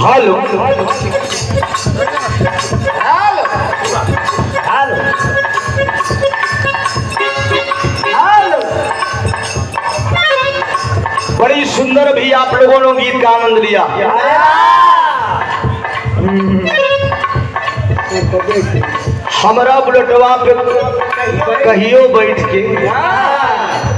Hello बड़ी सुंदर भी आप लोगों ने गीत का आनंद लिया। हमारा बुलेटवा पे कहियो बैठ के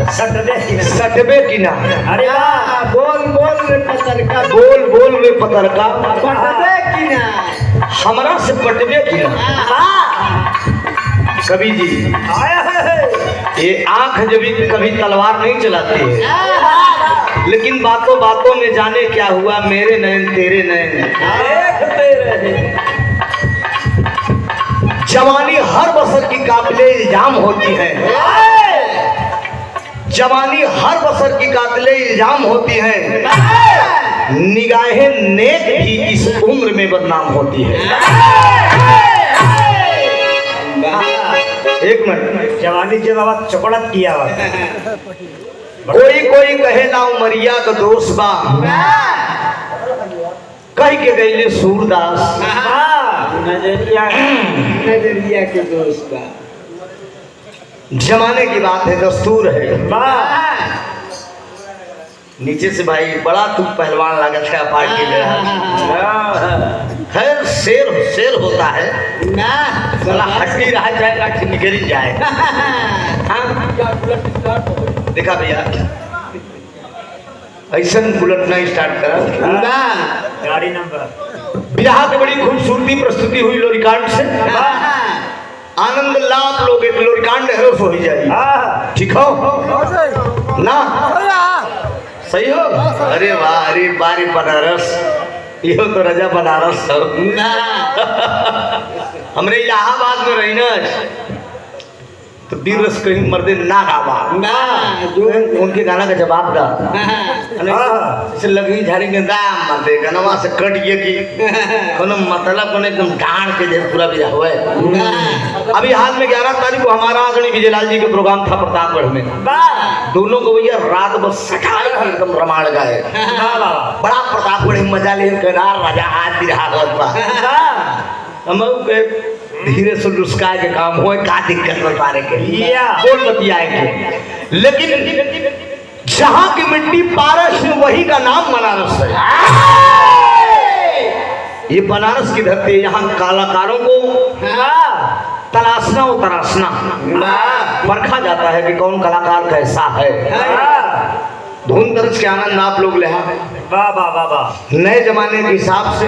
सटबे की ना। अरे वाह, बोल बोल रे पतरका, बोल बोल रे पतरका, पटबे की ना, हमरा से पटबे की ना। कवि जी ये आंख जब कभी तलवार नहीं चलाती है, लेकिन बातों बातों में जाने क्या हुआ, मेरे नयन तेरे नयन। जवानी हर बसर की काबिले इल्जाम होती है, जवानी हर बसर की काबिले इल्जाम होती है, निगाहें नेक भी इस उम्र में बदनाम होती है। एक मिनट, जवानी जब आवाज चपड़त किया कोई कोई कहे ना उमरिया का दोस्त बा, कह के गईले सूरदास, नजरिया के दोस्त बा। जमाने की बात है, दस्तूर है। नीचे से भाई बड़ा तू पहलवान लागत है पार्टी में। खैर शेर शेर होता है ना, साला हड्डी रह जाएगा कि निकल जाए। देखा भैया ऐसा बुलेट नहीं स्टार्ट करा ना, गाड़ी नंबर बिहार की बड़ी खूबसूरती प्रस्तुति हुई लोरिकांड से। आनंद लाभ लोग एक लोरिकांड है हो ही जाए। ठीक हो ना, सही हो। अरे वाह, अरे बारी बनारस, यो तो रजा बनारस हो ना। हमरे इलाहाबाद में रही ना तो दिवस कहीं मर्दे ना गावा ना, जो उनके गाना का जवाब दा से लगी झाड़ी के दाम मर्दे गनवा से कट गए कि कोनो मतलब को एकदम डांड के जैसे पूरा बिया हुआ है। अभी हाल में 11 तारीख को हमारा आदरणीय विजयलाल जी का प्रोग्राम था प्रतापगढ़ में। दोनों को भैया रात बस सटाए एकदम रमाड़ गाए, बड़ा प्रतापगढ़ में मजा ले राजा आज भी हम धीरे से लुस्का के काम हो, का दिक्कत बताने के लिए बोल बतियाएंगे। लेकिन जहां की मिट्टी पारस है वही का नाम बनारस है। ये बनारस की धरती है, यहाँ कलाकारों को तलाशना और तराशना परखा जाता है कि कौन कलाकार कैसा है। धुन दर्ज के आनंद आप लोग ले वाह वाह वाह वाह, नए जमाने के हिसाब से,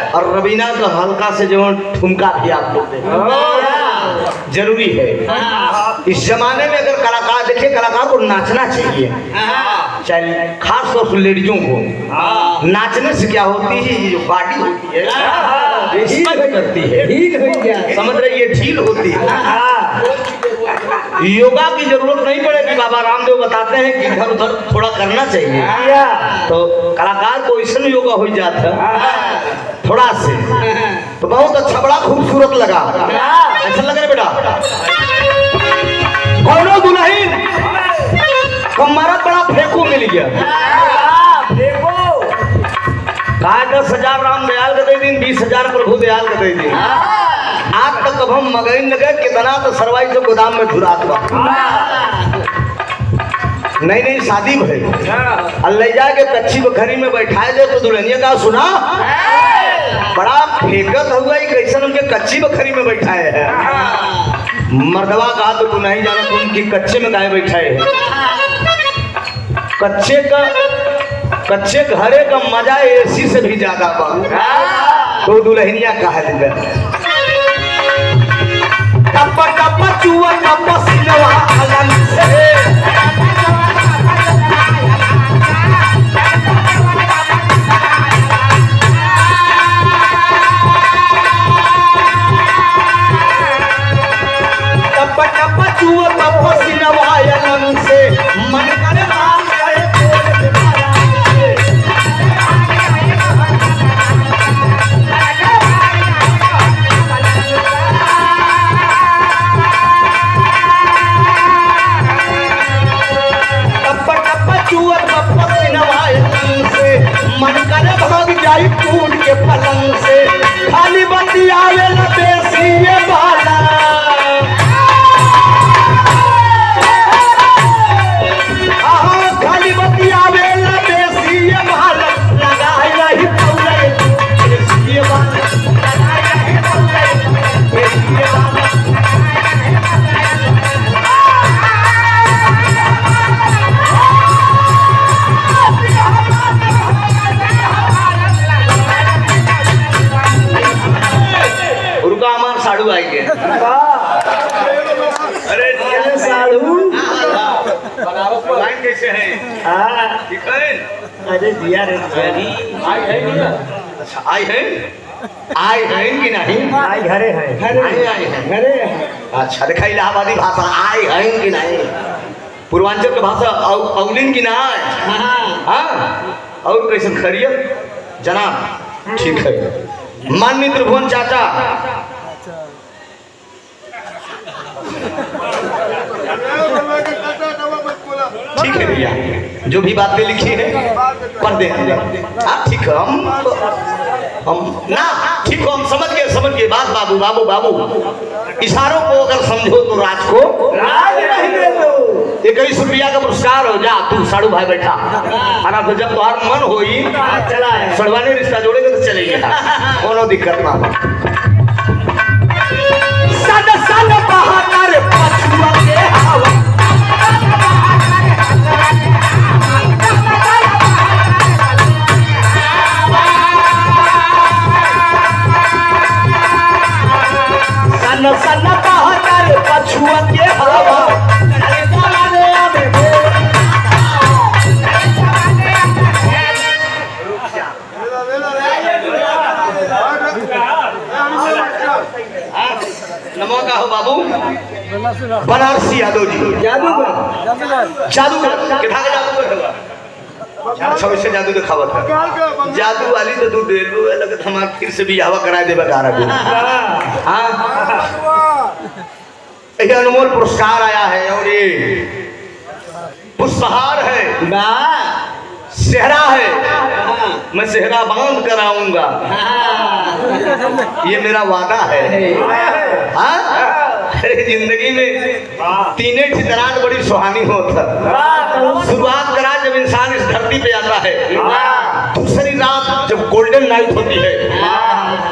और रवीना का हल्का से जो ठुमका भी आप लोग देखें जरूरी है। इस जमाने में अगर कलाकार देखिए, कलाकार को नाचना चाहिए, चाहे खास तौर से लेडीजों को नाचने से क्या होती है, ये जो बॉडी होती है ये करती है, समझ रही है, ढील होती है। योगा की जरूरत नहीं पड़ेगी, बाबा रामदेव बताते हैं कि इधर उधर थोड़ा करना चाहिए, तो कलाकार को ऐसा योगा हो जाता है थोड़ा से, तो बहुत अच्छा, बड़ा खूबसूरत लगा। ऐसा लग रहा है बेटा कौनो दुल्हन कमरा बड़ा फेंकू मिल गया, कहा 10,000 राम दयाल का दे दिन, 20,000 प्रभु दयाल का दे दिन। आज तक अब हम मगई न गए, कितना तो सरवाई से गोदाम में धुरात बा। नहीं नहीं शादी भाई अल्लाह जाके कच्ची बखरी में बैठाए दे तो दुल्हनिया का सुना बड़ा फेंकत हुआ, कैसे उनके कच्ची बखरी में बैठाए है। मर्दवा कहा तो तू नहीं जाना, तुम उनकी कच्चे में गाय बैठाए है। कच्चे घरे का मजा एसी से भी ज्यादा बा। तो दुल्हनिया कहा दिया टप टप चुआ टप सिलवा अलग से, टप टप चुआ टप सिलवा अलग से, मन करे राम करे टप टप चुआ टप सिलवा अलग से, मन करे भाग जाई टूट के पलंग से खाली बंदी आवे न बेसी ये बाला खाली बंदी आवे न बेसी ये बाला लगाई नहीं पौले बेसी ये बाला लगाई नहीं पौले बेसी ये बाला साड़ू आएंगे। अरे साड़ू लाइन कैसे है? ठीक है। अरे दिया रे आई है नहीं? अच्छा आई है कि नहीं? आई घरे है। आई है घरे अच्छा देखा इलाहाबादी भाषा आई है कि नहीं? पूर्वांचल की भाषा औलिन की ना हाँ और कैसे खरियत जनाब ठीक है माननीय त्रिभुवन चाचा ठीक है भैया जो भी बातें लिखी है पढ़ दे ठीक है हम ना ठीक हो हम समझ गए बात बाबू बाबू बाबू इशारों को अगर समझो तो राज को राज नहीं दे दो 21 रुपया का पुरस्कार हो जा तू साड़ू भाई बैठा अरे तो जब तुम्हारा मन होई चला है सड़वाने रिश्ता जोड़ेगा तो चलेगा कोनो दिक्कत ना सन सन बहाकर पछुआ के हवा सन सन बहाकर पछुआ के हवा नमो का हो बाबू बनारसी यादव जी जादूगर कितना का जादूगर सब से जादू दिखावत है जादू वाली तो तू दे लो लगत हमार फिर से भी हवा करा दे बता रहा हाँ ये अनमोल पुरस्कार आया है और ये पुष्पहार है सेहरा है मैं सेहरा बांध कर आऊंगा ये मेरा वादा है हाँ अरे जिंदगी में तीने ठिकाना बड़ी सुहानी होता शुरुआत करा जब इंसान इस धरती पे आता है दूसरी रात जब गोल्डन नाइट होती है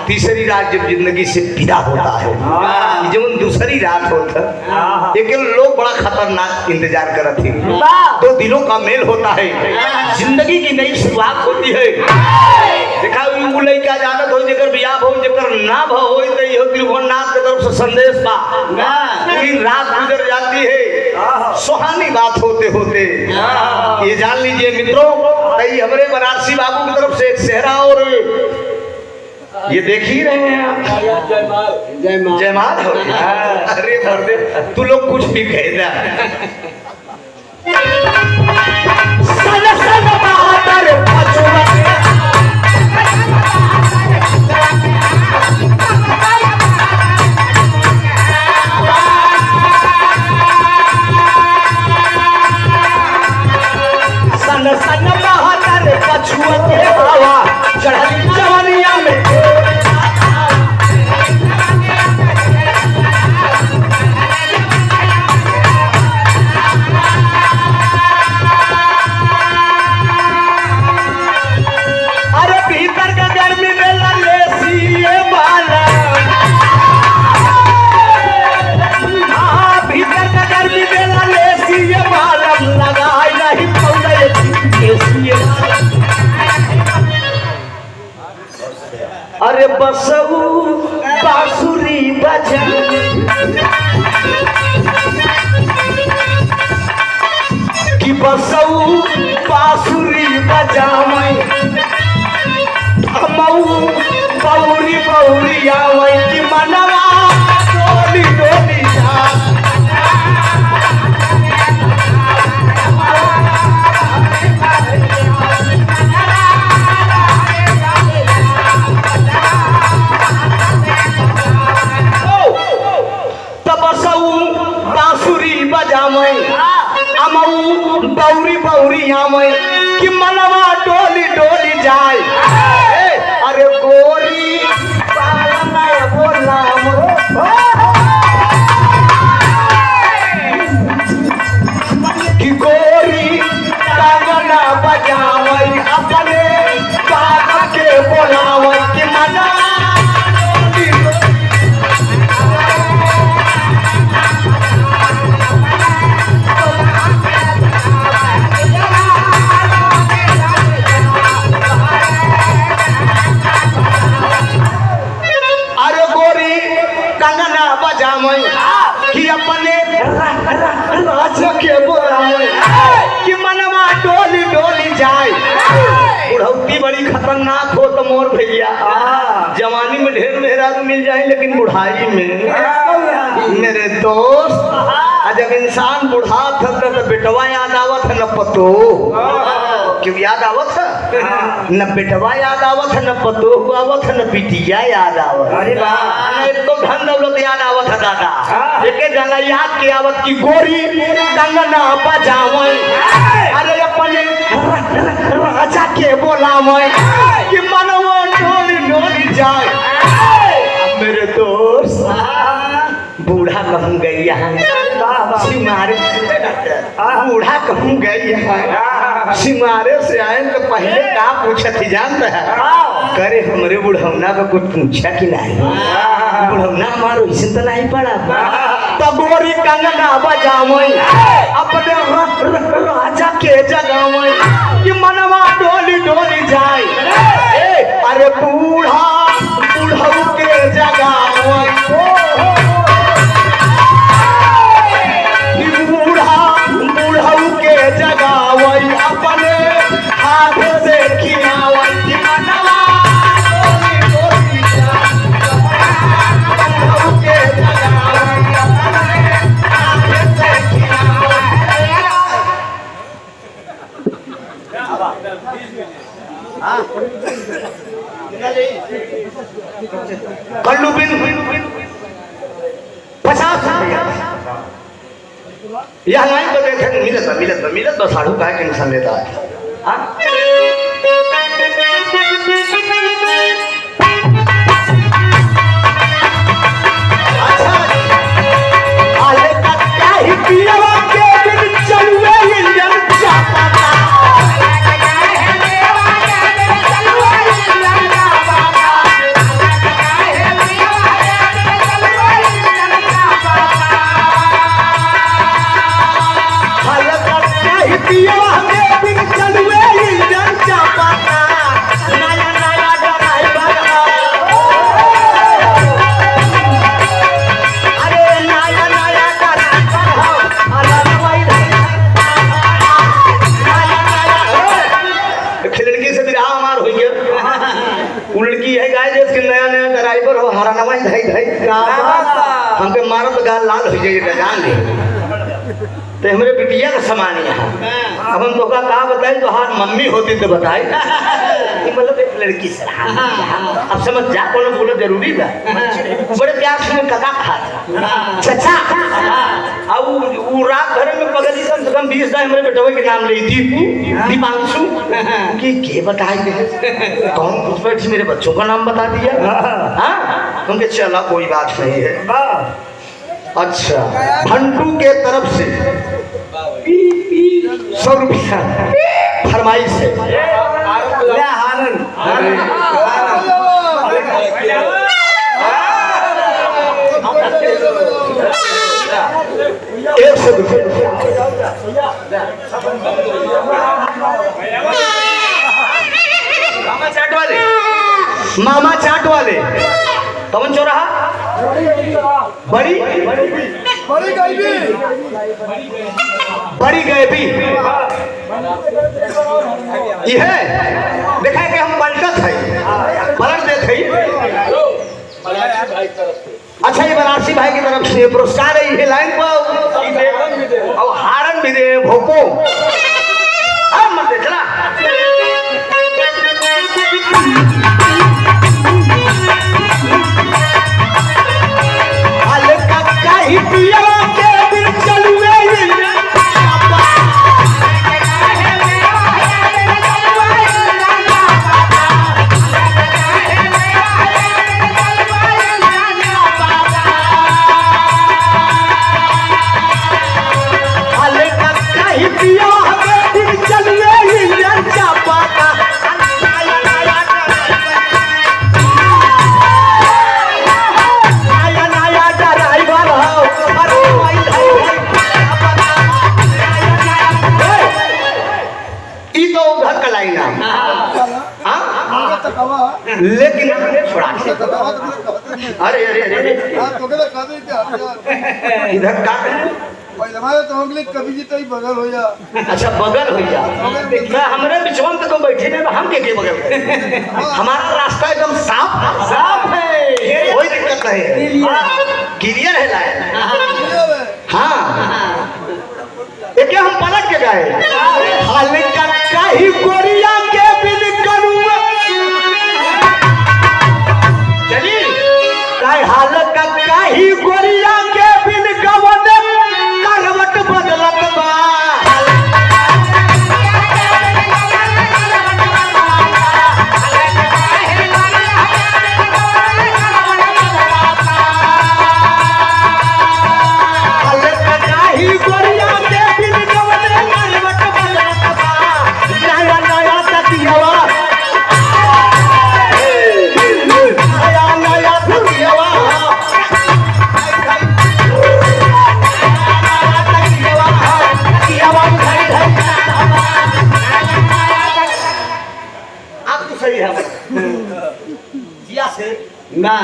तीसरी रात जब जिंदगी से विदा होता है जब दूसरी रात होता लेकिन लोग बड़ा खतरनाक इंतजार करते थे दो दिलों का मेल होता है जिंदगी की नई शुरुआत होती है देखा उ लइका जानत हो जेकर बियाह हो जेकर ना भ होई त इहो त्रिभुवननाथ के तरफ से संदेश बा पूरी रात गुजर जाती है सुहानी बात होते होते ये जान लीजिए मित्रों कई हमारे बनारसी बाबू की तरफ से एक सेहरा और ये देख ही रहे हैं आप जयमाल हो अरे मर्दे तू लोग कुछ भी कह दे सन सन बहादुर पछुआ सन सन बहादुर पछुआ के हवा चढ़ी जवानिया में अरे भीतर के गर्मी में ललेसी बाला हाँ भीतर के गर्मी में ललेसी बाला लगाई नहीं पौले देसी अरे बसऊ बांसुरी बजा कि बसऊ बांसुरी बजावै हमऊ बौरी बौरी आवै कि मनवा डोली डोली जा बांसुरी बजावै अमऊ बौरी बौरी आवै कि मनवा डोली डोली जाए अरे गोरी पालना बोला कि गोरी कागना बजावई अपने कागा के बोलावई कि मनवा कि अपने राजा के बोलावे कि मनवा डोली डोली जाए। बुढ़ौती बड़ी खतरनाक हो तो मोर भैया जवानी में ढेर मेहरारू मिल जाए लेकिन बुढ़ाई में मेरे दोस्त जब इंसान बुढ़ा था तो बेटवा याद आवत है न पतो क्यों याद आवत है न बेटवा याद आवत है न पतो आवत है न बिटिया याद आवत अरे वाह तो धन दौलत याद आवत है दादा एक गाना याद के आवत की गोरी कंगना बजावई अरे अपने राजा के बोलावई कि मनवा डोली डोली जाए। मेरे दोस्त बूढ़ा कहूँ गई यहाँ सिमारे बूढ़ा कहूँ गई यहाँ सिमारे से आए तो पहले का पूछा थी जानता है करे हमरे बुढ़ौना का कुछ पूछा कि नहीं बुढ़ौना हमारो इसे तो नहीं पड़ा तो गोरी कंगना बजावई अपने राजा के जगावई कि मनवा डोली डोली जाए अरे बूढ़ा बुढ़ऊ के जगावई बुढ़ऊ के जगावई अपने हाथ से खियावई कि मनवा डोली डोली जाए बुढ़ऊ के जगावई अपने हाथ से खियावई। कल्लू बिन 50 यह लाइन तो देखे मिलत तो साढ़ू का टेंशन लेता है अच्छा आले का क्या ही पियावा के बिन चलवे इंजन चापा हमके मारो तो गाल लाल हो जाएगा जान ले तो हमारे बिटिया का समान यहाँ अब हम तो का बताए तो हार मम्मी होती तो बताए मतलब एक लड़की से अब समझ जा कौन बोलो जरूरी था बड़े प्यार से काका कहा चाचा अब वो रात भर में पगली कम से कम 20 हमारे बेटवे के नाम ले दीपू दीपांशु कि के बताए कौन कुछ बैठ मेरे बच्चों का नाम बता दिया हाँ उनके चला कोई बात नहीं है। अच्छा भंटू के तरफ से 100 रुपया फरमाइश है मामा चाट वाले कौन चौराहा बड़ी गैबी यह देखा कि हम पलटत है पलट देते अच्छा ये बनारसी भाई की तरफ से पुरस्कार है ये लाइन पर और हारन भी दे भोपो अब मत देखना ही पिया के बिन चलुए ई तो उधर का लाइन है हाँ लेकिन छोड़ा अरे अरे अरे इधर का कभी जी तो बगल हो जा अच्छा बगल हो जा मैं हमरे बिचवन तक बैठे नहीं हम के बगल हमारा रास्ता एकदम साफ है कोई दिक्कत नहीं क्लियर है लाइन हाँ एक हम पलट के गए हाल का कहीं गोरिया के बिन करूँ चलिए काहे हाल का कहीं गोरिया के बिन गवन करवट बदलत बा ना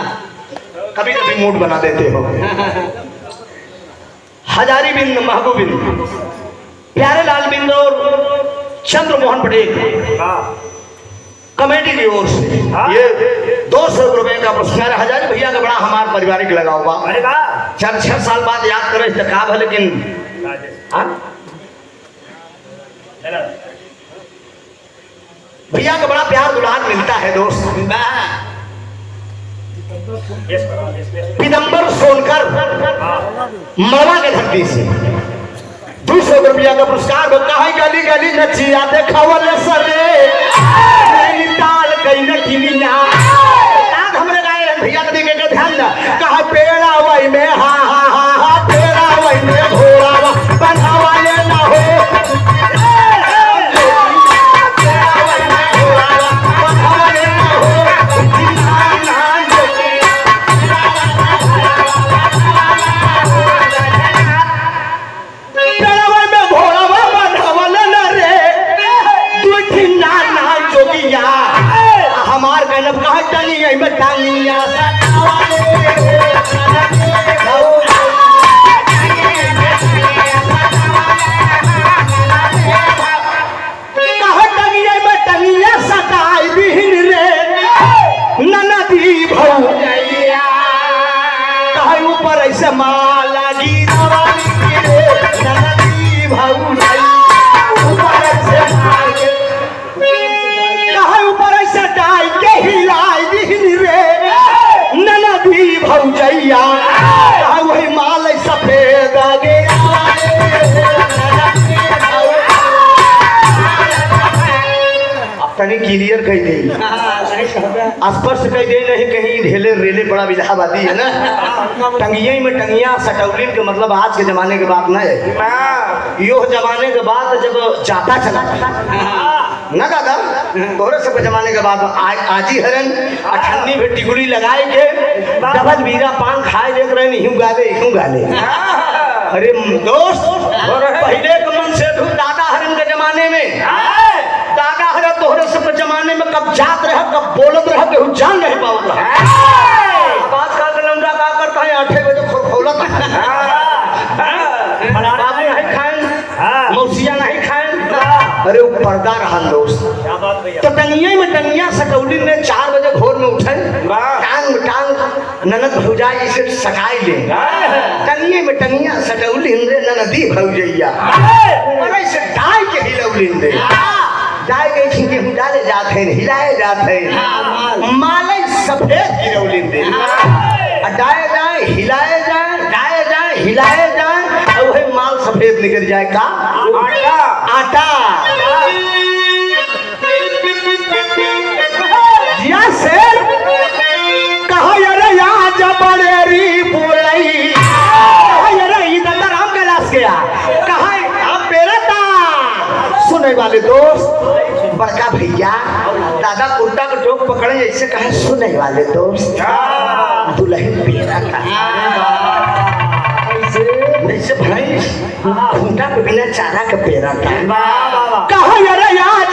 कभी कभी मूड बना देते हो हजारी बिंद महबूबिंद प्यारे लाल बिंद और चंद्र मोहन पटेल कमेटी की ओर से ये 200 रुपए का पुरस्कार हजारी भैया का बड़ा हमारा पारिवारिक लगा होगा 4-6 साल बाद याद करे का है लेकिन भैया का बड़ा प्यार दुलार मिलता है दोस्त पिदम्बर सोनकर मरवा के धरती से 200 रुपया का पुरस्कार कहा गली गली नचिया देखावल सरे नैनीताल गई न किनिया हमरे गाए भैया के देखे के ध्यान ना कहा पेड़ा वही में हा हा हा हा पेड़ा वही में घोड़ा बनावा ये ना हो हमार गनब कहा टनी गई में टांगिया कहा टंगिया में टंगिया सताई बिहिन रे ननदी भौ कहा ऊपर ऐसे माला गिरवाली रे ननदी भौ ऊपर ऐसे ऊपर ऐसे डाई के हिलाई दिहन रे ननदी भौजैया वही माल सफेद गे तनी क्लियर कह दे स्पष्ट कह दे नहीं कहीं ढेले रेले बड़ा इलाहाबादी है ना टंगिया में टंगिया सटौलिन के मतलब आज के जमाने के बात नहीं है यो जमाने के बाद जब जाता चला ना दादा तोरे सब जमाने के बाद आजी हरन अठन्नी में टिकुली लगाए के डबल बीरा पान खाए देख रहे नहीं यूं गाले अरे दोस्त पहले के मन से दादा हरन के जमाने में दादा हरन तोहरे सब जमाने में कब जात रह कब बोलत रह के जान नहीं पावत रहा बात का लौंडा का करता है 8 बजे खोलत बाबू नहीं खाए मौसिया नहीं खाए अरे वो पर्दा रहा दोस्त तो टंगिया में टंगिया सटौली ने 4 बजे भोर में उठे टांग ननद भौजाई इसे सकाई ले टंगिया में टंगिया सटौली ने ननदी भौजैया अरे से डाई के हिलौली दे डाई के छिके डाले जात है हिलाए जात है माले सफेद हिलौली दे डाए जाए हिलाए जाए डाए जाए हिलाए जाए और वही माल सफेद निकल जाए का आटा जिया से कहा यारे यहाँ जबरेरी बोलई कहा यारे इधर राम कैलाश गया कहा अब बेरता सुने वाले दोस्त बड़का भैया दादा कुर्ता को टोक पकड़े ऐसे कहे सुने वाले दोस्त दुल्हन बेरा का जैसे भाई खूंटा के बिना चारा का पेरा था कहा यारे यहाँ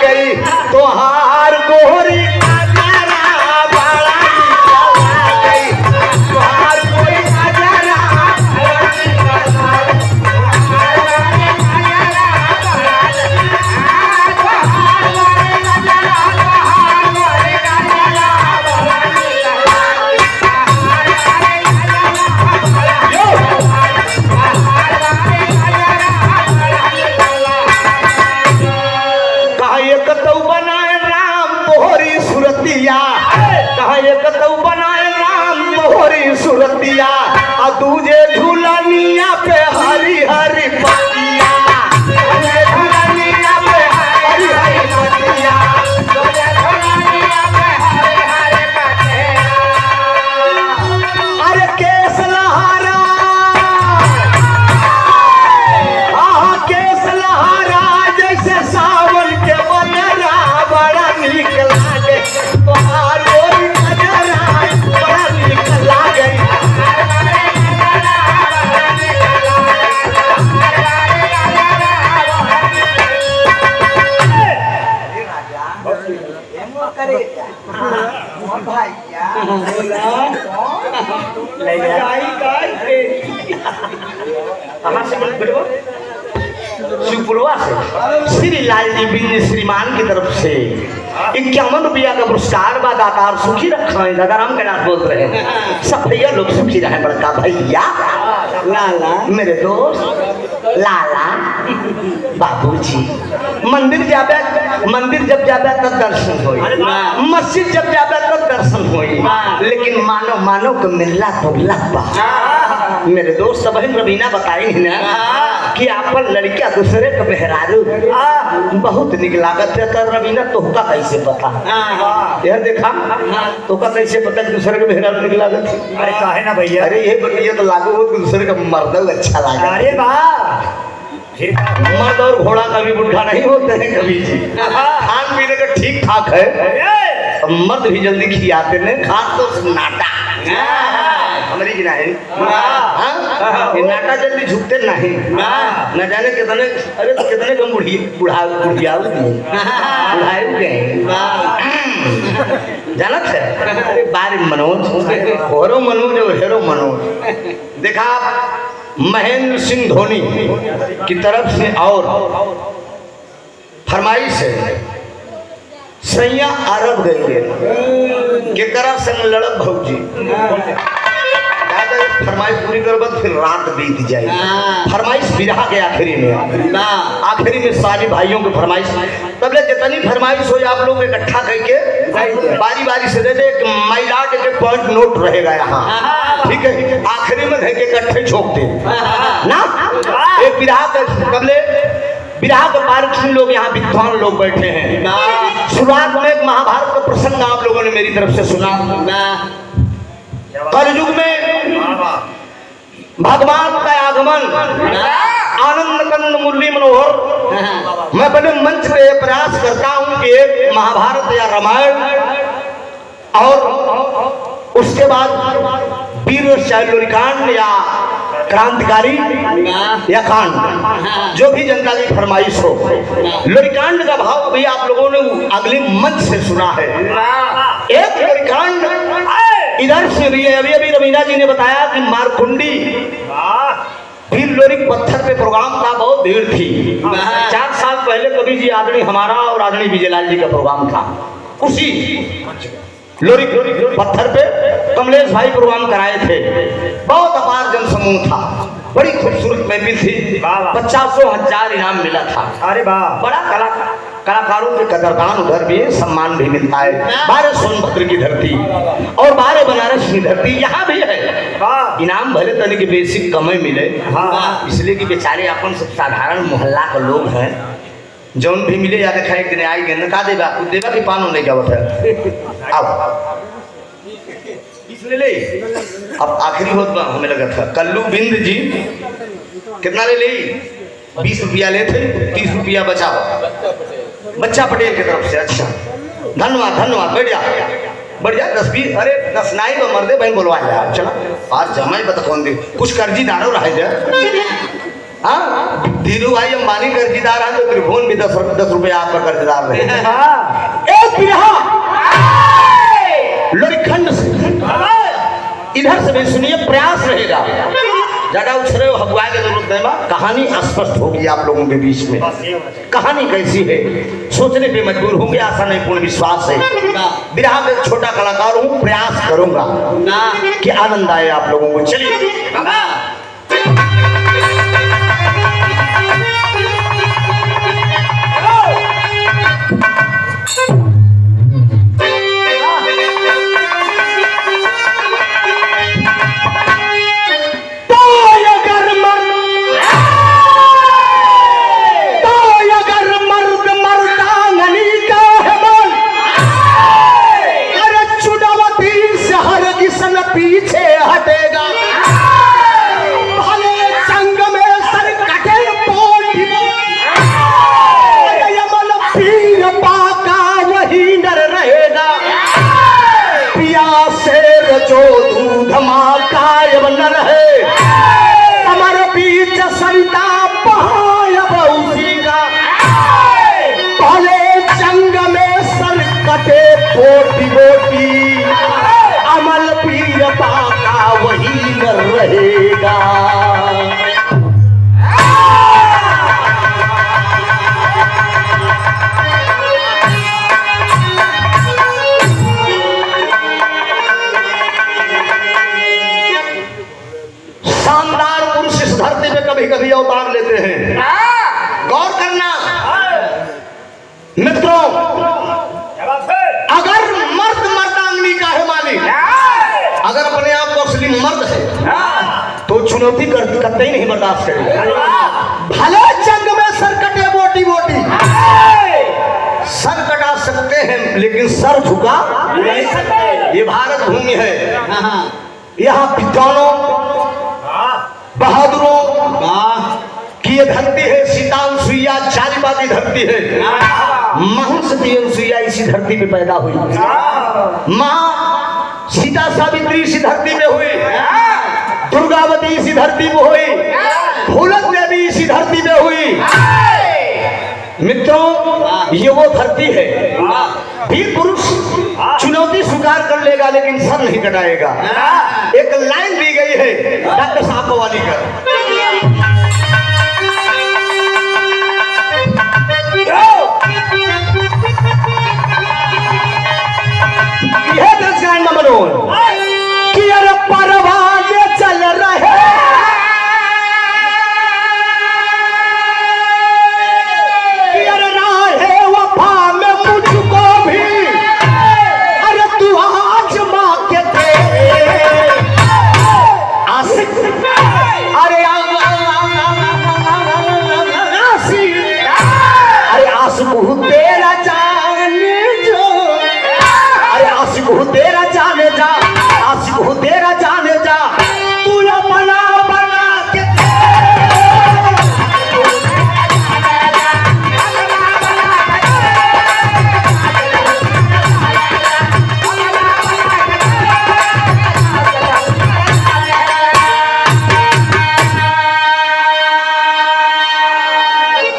गई तोहार गोरी नजारा बड़ा निकला गई तोहार गोरी नजारा कहा एक तो बनाए राम तोहरी सुरतिया कहा एक तो बनाए राम तोहरी सुरतिया आ दूजे झूलनिया पे हरी हरी पतिया दूजे झूलनिया पे हरी हरी पतिया दूजे झूलनिया पे हरी हरी पतिया अरे केस लहरा आहा केस लहरा जैसे सावन के बनरा बड़ा नीक लागे तोहार गोरी नजरा बड़ा नीक लागे कहाँ से बोल शिवपुरवा से श्री लाल जी बिन श्रीमान की तरफ से 51 रुपया का पुरस्कार बा दाता और सुखी रखा है दादा राम के नाथ बोल रहे हैं सब भैया लोग सुखी रहे बड़का भैया लाला मेरे दोस्त लाला बाबूजी मंदिर जब जाबे तब दर्शन होई मस्जिद जब जाबे तब दर्शन होई लेकिन मानो को मिलना तो लगबा मेरे दोस्त बहन रवीना बताई ना कि आपन लड़किया दूसरे का मेहरारू बहुत निक लागत है तो रवीना तोहका कैसे पता यार देखा तोहका कैसे पता दूसरे का मेहरारू निक लागत अरे काहे ना भैया अरे ये बतिया तो लागू हो दूसरे का मर्द अच्छा लगा अरे वाह मर्द और घोड़ा कभी बुढ़ा नहीं होते हैं कभी जी खान पीने का ठीक ठाक है मर्द भी जल्दी खियाते हैं खास तो नाटा हमारी गिना है ये नाटा जल्दी झुकते नहीं न जाने कितने अरे तो कितने कम बुढ़िया गए जानत है अरे बारे मनोज होरो मनोज और हेरो मनोज देखा महेंद्र सिंह धोनी की तरफ से और फरमाइश है सैया अरब गई केकरा संग लड़ब भौजी फरमाइश पूरी कर बाद फिर रात बीत जाए फरमाइश बिरहा के आखिरी में सारे भाइयों की फरमाइश तब जितनी फरमाइश हो आप लोग इकट्ठा करके बारी बारी से दे दे महिला के पॉइंट नोट रहेगा यहाँ ठीक है आखिरी में घर के इकट्ठे झोंक दे ना एक बिरहा का कबले बिरहा के पारखी लोग यहाँ विद्वान लोग बैठे हैं शुरुआत में एक महाभारत का प्रसंग आप लोगों ने मेरी तरफ से सुना कलयुग में भगवान का आगमन आनंद कंद मुरली मनोहर मैं बड़े मंच पे प्रयास करता हूं कि एक महाभारत या रामायण और उसके बाद वीर शैलोरिकांड या क्रांतिकारी या कांड जो भी जनता की फरमाइश हो लोरिकांड का भाव अभी आप लोगों ने अगले मंच से सुना है एक लोरिकांड इधर से भी है अभी रवीना जी ने बताया कि मारकुंडी भील लोरिक पत्थर पे प्रोग्राम था बहुत भीड़ थी 4 साल पहले कवि जी आदरणीय हमारा और आदरणीय विजयलाल जी का प्रोग्राम था उसी लोरिक पत्थर पे कमलेश भाई प्रोग्राम कराए थे बहुत अपार जन समूह था बड़ी खूबसूरत महफिल थी 50,000 इनाम मिला था अरे वाह बड़ा कलाकारों के कदरदान उधर भी सम्मान भी मिलता है 12 सोनभद्र की धरती और 12 बनारस की धरती यहाँ भी है इनाम भले तनिक के बेसिक कमे मिले इसलिए कि बेचारे अपन सब साधारण मोहल्ला के लोग हैं जौन भी मिले या देखा एक दिन आई गए का देगा कुछ देगा कि पानो नहीं जावत है अब इसलिए ले अब आखिरी होता हमें लगा था कल्लू बिंद जी कितना ले ली 20 रुपया ले थे 30 रुपया बचाओ बच्चा पटेल की तरफ से अच्छा धन्यवाद बढ़ जा 10-20 अरे 10 नाई तो मर्दे बहन बोलवा यार चला आज जमाई बता कौन दे कुछ कर्जी दानो रह जा हाँ धीरू भाई अंबानी कर्जदार हैं तो त्रिभुवन भी 10 रुपए आपका कर्जदार रहे। एक बिरहा लोरीखंड से इधर से भी सुनिए, प्रयास रहेगा, ज्यादा उछरे हगुआ के जरूरत नहीं बा, कहानी स्पष्ट होगी आप लोगों के बीच में। कहानी कैसी है सोचने पे मजबूर होंगे, आशा नहीं पूर्ण विश्वास है। बिरहा में एक छोटा कलाकार हूँ, प्रयास करूंगा कि आनंद आए आप लोगों को। चलिए पीछे हटेगा भले संग में सर कटे पोटी यमन पीर पाका वही नर रहेगा पिया शेर जो दूध माँ कायब न रहे अमर बीच संता पायब उसी का भले जंग में सर कटे पोटी बोटी अमल पीर पाका वही न रहेगा। शानदार पुरुष इस धरती पे कभी कभी अवतार लेते हैं, गौर करना मित्रों। अगर मर्द मर्दांगनी का है मालिक, अगर अपने आप को असली मर्द है तो चुनौती करते ही नहीं बर्दाश्त करेगा। भले जंग में सर कटे बोटी बोटी, सर कटा सकते हैं लेकिन सर झुका नहीं सकते। ये भारत भूमि है, यहाँ विद्वानों बहादुरों की ये धरती है। सीता अनुसुईया चारीवादी धरती है, महर्षि अनुसुईया इसी धरती पे पैदा हुई। माँ सीता सावित्री इसी धरती पे हुई, दुर्गावती इसी धरती पे हुई, फूलन देवी इसी धरती पे हुई। मित्रों ये वो धरती है, वीर पुरुष चुनौती स्वीकार कर लेगा लेकिन सर नहीं कटाएगा। एक लाइन दी गई है डॉक्टर साहब वाली का, यह दर्शन में मनोज कि अरे परवाने चल रहे कि अरे राहे वफा में मुझको भी अरे तू आज माँ के थे आशिक अरे आशिक तेरा जाने जो अरे आशिक हूँ तेरा जाने जा, आशिक हूँ तेरा जाने जा, तू या बना बना के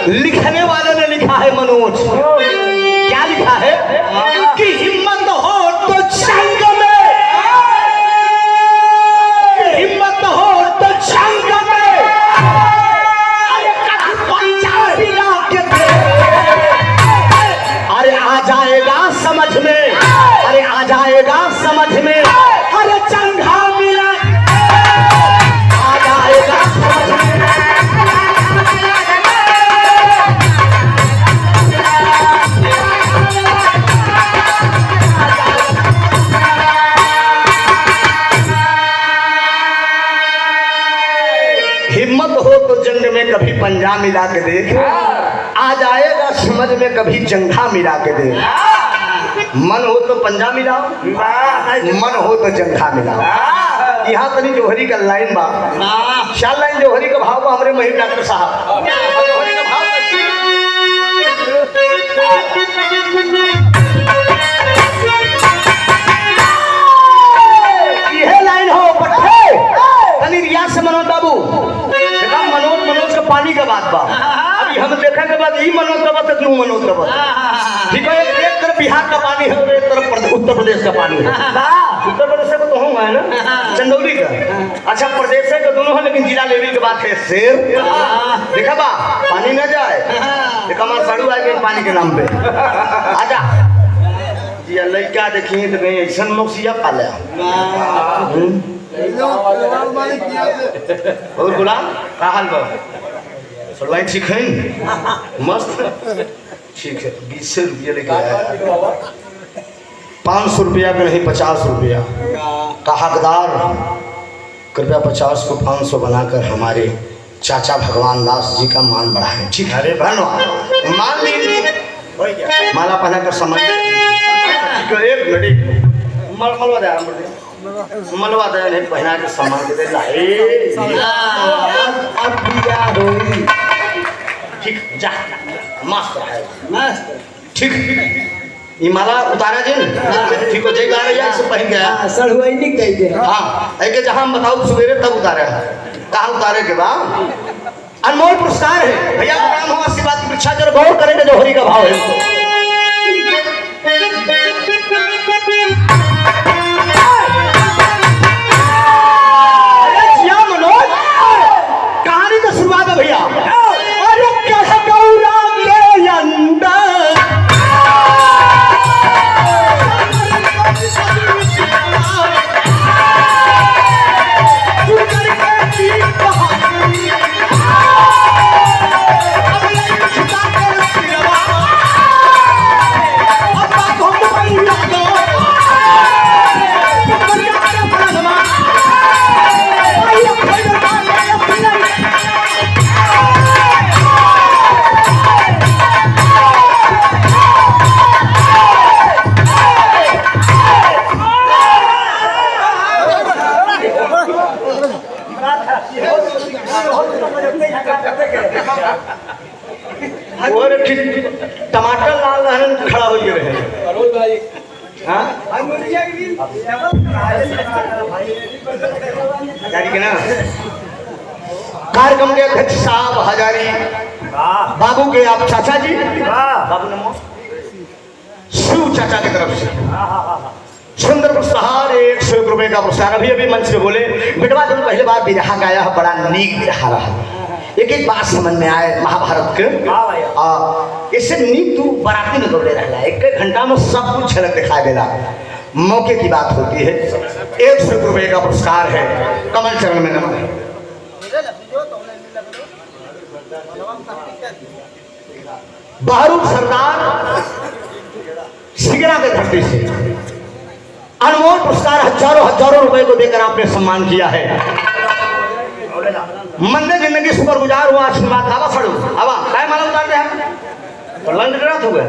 लिखने वाले ने लिखा है मनोज, क्या लिखा है कि हिम्मत हो तो जंग में, हिम्मत हो तो जंग में अरे आ जाएगा समझ में, अरे आ जाएगा समझ में, अरे चंगा मिला आ जाएगा समझ में। हिम्मत हो तो जंग में कभी पंजा मिला के देख, आ जाएगा समझ में कभी जंघा मिला के देख। मन हो तो पंजा मिलाओ, मन हो तो जंघा मिलाओ। यहाँ तनी जोहरी का लाइन बा, शाल लाइन जोहरी का भाव बा हमरे महिर डॉक्टर साहब। जोहरी का भाव यह लाइन हो पट्टे तनी रियाज से मनोज बाबू, मनोज मनोज का नु मनो तब ठीक है। एक तरफ बिहार का पानी है और एक तरफ उत्तर प्रदेश का पानी है। उत्तर प्रदेश का तो होगा है ना, चंदौली का। अच्छा प्रदेश का दोनों है, लेकिन जिला लेवल की बात है। शेर देखा बा पानी न जाए देखा हमारा साड़ू आ गए पानी के नाम पे। आजा जी लड़का देखिए तो कहीं ऐसा मौसिया पाले और गुलाम का हाल बा सलवाई ठीक है मस्त ठीक है। 20 रुपये लेके आया 500 रुपया का नहीं 50 रुपया का हकदार। कृपया 50 को 500 बनाकर हमारे चाचा भगवान दास जी का मान बढ़ाएं। ठीक है धन्यवाद। मान लीजिए माला पहना कर समझ एक मिनट मलवा दे मलवा दे नहीं पहना के सम्मान दे अब बिया होई ठीक जा मस्त है मस्त ठीक। ये माला उतारा जी ठीक हो जाएगा या इससे पहन गया सड़ुआई निक गई के हाँ ऐके जहाँ हम बताओ सवेरे तब उतारे कहाँ उतारे के बाद अनमोल पुरस्कार है भैया नाम हो आशीर्वाद की परीक्षा जरूर गौर करेंगे जो हरि का भाव है। कहानी का शुरुआत है भैया। अरे कैसा गौरा के अंदर टमाटर लाल रहन खड़ा हो गए ना। कार्यक्रम के अध्यक्ष साहब हजारी बाबू के आप चाचा जी बाबू नमो शिव चाचा की तरफ से सुंदर पुरस्कार 100 रुपए का पुरस्कार। अभी अभी मंच पे बोले बेटवा तुम पहले बार बिरहा गाया है बड़ा नीक बिरहा रहा। एक एक बात समझ में आए महाभारत के इससे नीक तू बराती में दौड़े रहा एक घंटा में सब कुछ झलक दिखाई दे रहा। मौके की बात होती है। 100 रुपए का पुरस्कार है कमल चरण में नमन। बहरूप सरदार सिगरा के धरती से अनमोल पुरस्कार हजारों रुपए को देकर आपने सम्मान किया है। मंदिर जिंदगी सुपर गुजार हुआ आशीर्वाद आवा फड़ो आवा काय मालूम करते हैं और लंड रात हो गए।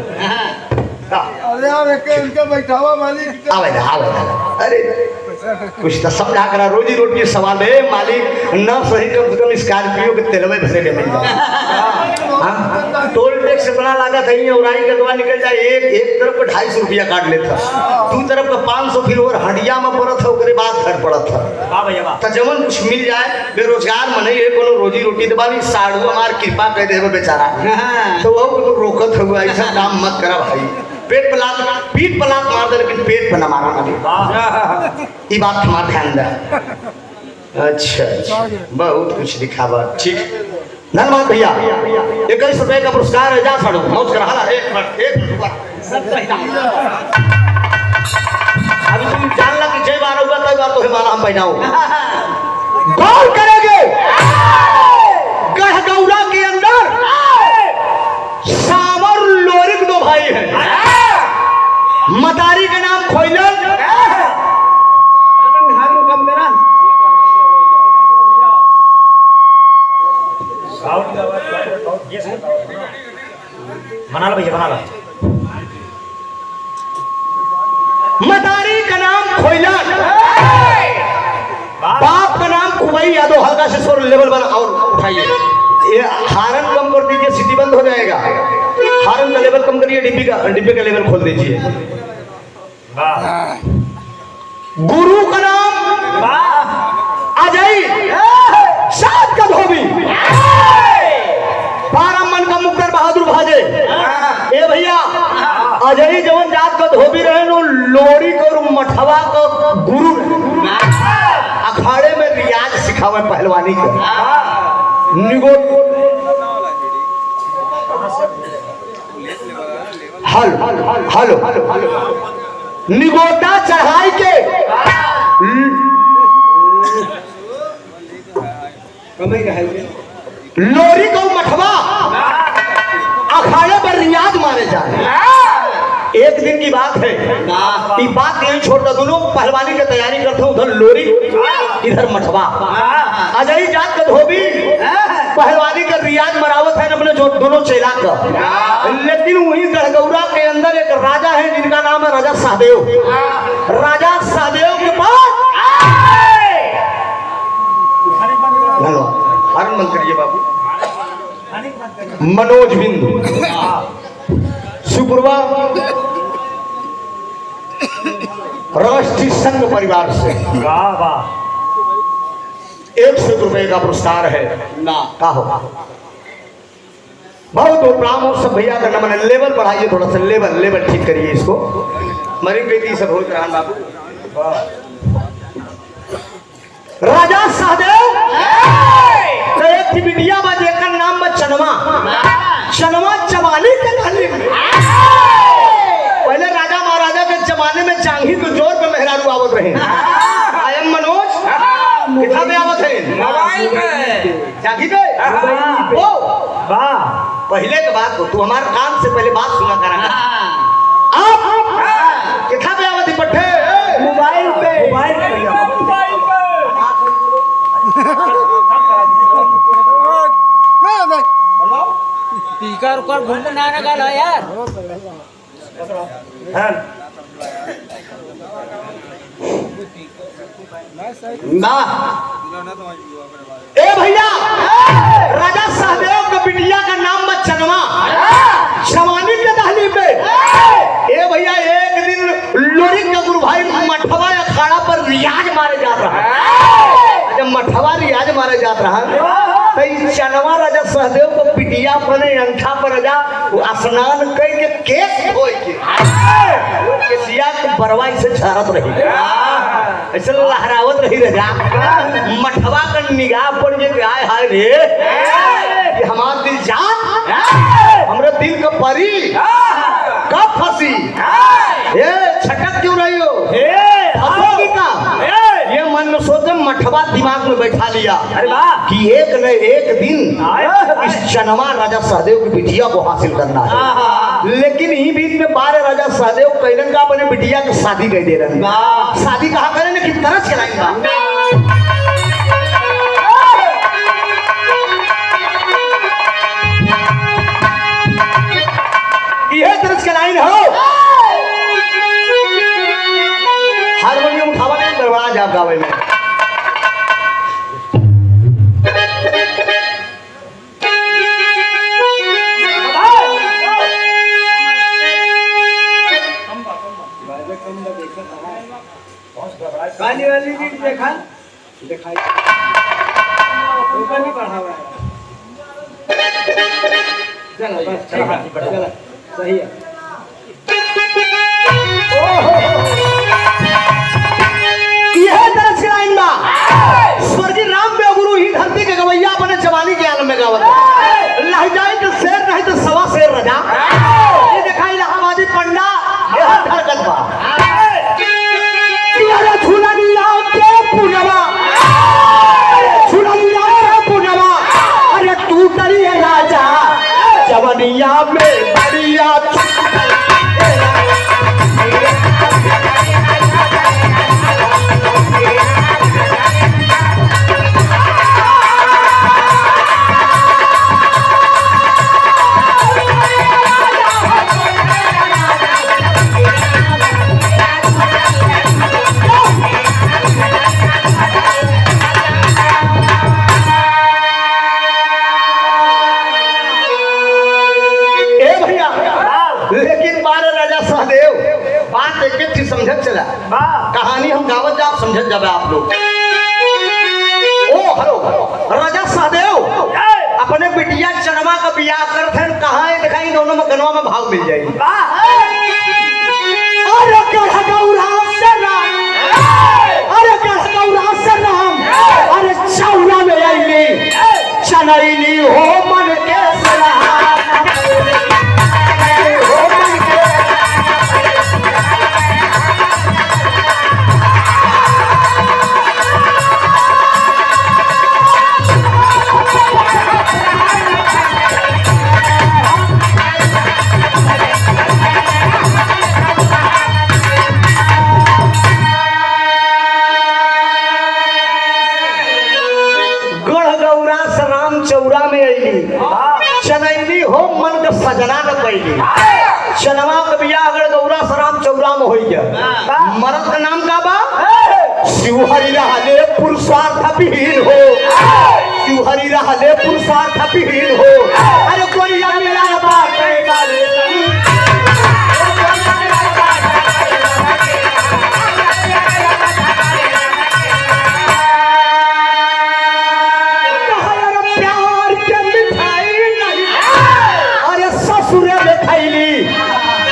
अरे यार इनका बैठावा मालिक आवे अरे कुछ तो समझा करा रोजी रोटी के सवाल है मालिक न सही कम से कम स्कॉर्पियो के तेल में भरे के मिल जाए। टोल टैक्स इतना लागत है उड़ाई के दुआ निकल जाए एक तरफ का 250 रुपया काट लेता दू तरफ का 500 फिर और हंडिया में पड़त है ओकरे बाद घर पड़त है तो जवन कुछ मिल जाए बेरोजगार मने ये कोनो रोजी रोटी दबाली साड़ू हमार कृपा कर दे बेचारा तो वो रोकत हुआ ऐसा काम मत करा भाई। पेट पलात पीठ पलात मार दे लेकिन पेट पर न मारा ना ये बात हमारा ध्यान दे। अच्छा बहुत कुछ दिखावा ठीक धन्यवाद भैया। 21 रुपए का पुरस्कार है जा साड़ू मौज कर हाला एक मिनट अभी तुम जान ला कि जय बार होगा तब बात तो हिमालय हम पहनाओ गौर करेंगे गढ़गौरा के अंदर सामर लोरिक दो भाई हैं। मदारी का नाम खोइलन बना लो भैया बना लो। मदारी का नाम खोइलन बाप का नाम कुबई यादव। हल्का से स्वर लेवल बना और उठाइए ये हारन कम कर दीजिए सिटी बंद हो जाएगा। हारन का लेवल कम करिए डिब्बे का लेवल खोल दीजिए। गुरु का नाम अजय सात का धोबी 12 मन का मुक्तर बहादुर भाजे अजय जवन जात का धोबी रहे नो लोरी को मठवा को गुरु अखाड़े में रियाज सिखावे पहलवानी का निगो हल निगोटा चढ़ाई के लोरी को मठवा अखाड़े पर रियाज मारे जाए। एक दिन की बात है, ये बात यही छोड़ दो, दोनों पहलवानी की तैयारी करते हैं, उधर लोरी इधर मठवा। अजय जात का धोबी पहलवानी का रियाज मरावत है अपने जो दोनों चेला का। लेकिन वही गढ़गौरा के अंदर एक राजा है जिनका नाम है राजा सहदेव। राजा सहदेव के पास हरण मंत्र करिए बाबू मनोज बिंदु शुक्रवा राष्ट्रीय संघ परिवार से 100 रुपए का पुरस्कार है ना का हो बहुत उपराम और सब भैया का नमन। लेवल बढ़ाइए थोड़ा सा, लेवल ठीक करिए इसको। मरी बेटी सब हो रहा बाबू। राजा सहदेव तो एक थी बिटिया बा जेकर नाम बा चनवा जवानी के धनी में। पहले राजा महाराजा के जमाने में चांगी तो जोर पे मेहरारू आवत रहे। आयम मनोज कितना पे आवत है मोबाइल पे चांगी पे ओ वाह। पहले की बात हो, तू हमारे काम से पहले बात सुना करा। आप कितना पे आवत है पट्टे मोबाइल पे स्पीकर ऊपर घूम ना लगा यार। ना ए भैया राजा सहदेव का बिटिया का नाम बा चनवा जवानी के दहली पे। ए भैया एक दिन लोरी का गुरु भाई मठवा अखाड़ा पर रियाज मारे जा रहा है। जब मठवा रियाज मारे जा रहा है चनवा राजा सहदेव को पिटिया अपने अंगठा पर राजा स्नान करके केस धोए के केसिया के बरवा से झरत रही ऐसे लहरावत रही राजा। मठवा का निगाह पड़ गई आय हाय रे कि हमारा दिल जा हमरे दिल का परी कब फंसी ये छटक क्यों रही हो फंसोगी का ये मन में सोचे मठवा दिमाग में बैठा लिया कि एक न एक दिन इस चनवा राजा सहदेव की बिटिया को हासिल करना है। लेकिन ही बीच में बारे राजा सहदेव कैलन का अपने बिटिया की शादी कर दे रहे। शादी कहा करें कि तरस चलाएंगा यह तरस के लाइन हो। हारमोनियम उठावा नहीं दरबार जाप गावे में गाली वाली भी देखा दिखाई ऊपर नहीं बढ़ा हुआ है। चलो बस ठीक है, चलो सही है। यह तरह से लाइन बा स्वर्गीय राम पे गुरु ही धरती के गवैया अपने जवानी के आलम में गावत लह जाए तो शेर नहीं तो सवा शेर रजा। ये देखा इलाहाबादी पंडा यह धरकत बा यार झूला लिया के पुनवा झूला लिया के पुनवा। अरे तू करी है राजा जवानिया में बढ़िया समझत चला कहानी हम गावत जाब समझत जाबे आप लोग। ओ हेलो राजा सहदेव अपने बिटिया चनवा का बियाह करथे कहाँ है दिखाई दो दोनों मकनवा में भाव मिल जाएगी। अरे गढ़गौरा से राम, अरे गढ़गौरा से राम, अरे चौरा में आईली चनैली हो मन के सलाम, हो मन के गढ़गौरा से राम चौरा में अली चनैली हो मन के सजना न पैली। चनवा के बियाह गढ़गौरा से राम चौरा में होई जा। मर्द का नाम का बा शिवहरि रहले पुरुषार्थ विहीन हो, शिवहरि रहले पुरुषार्थ विहीन हो। अरे कोरिया मेरा बात है गाले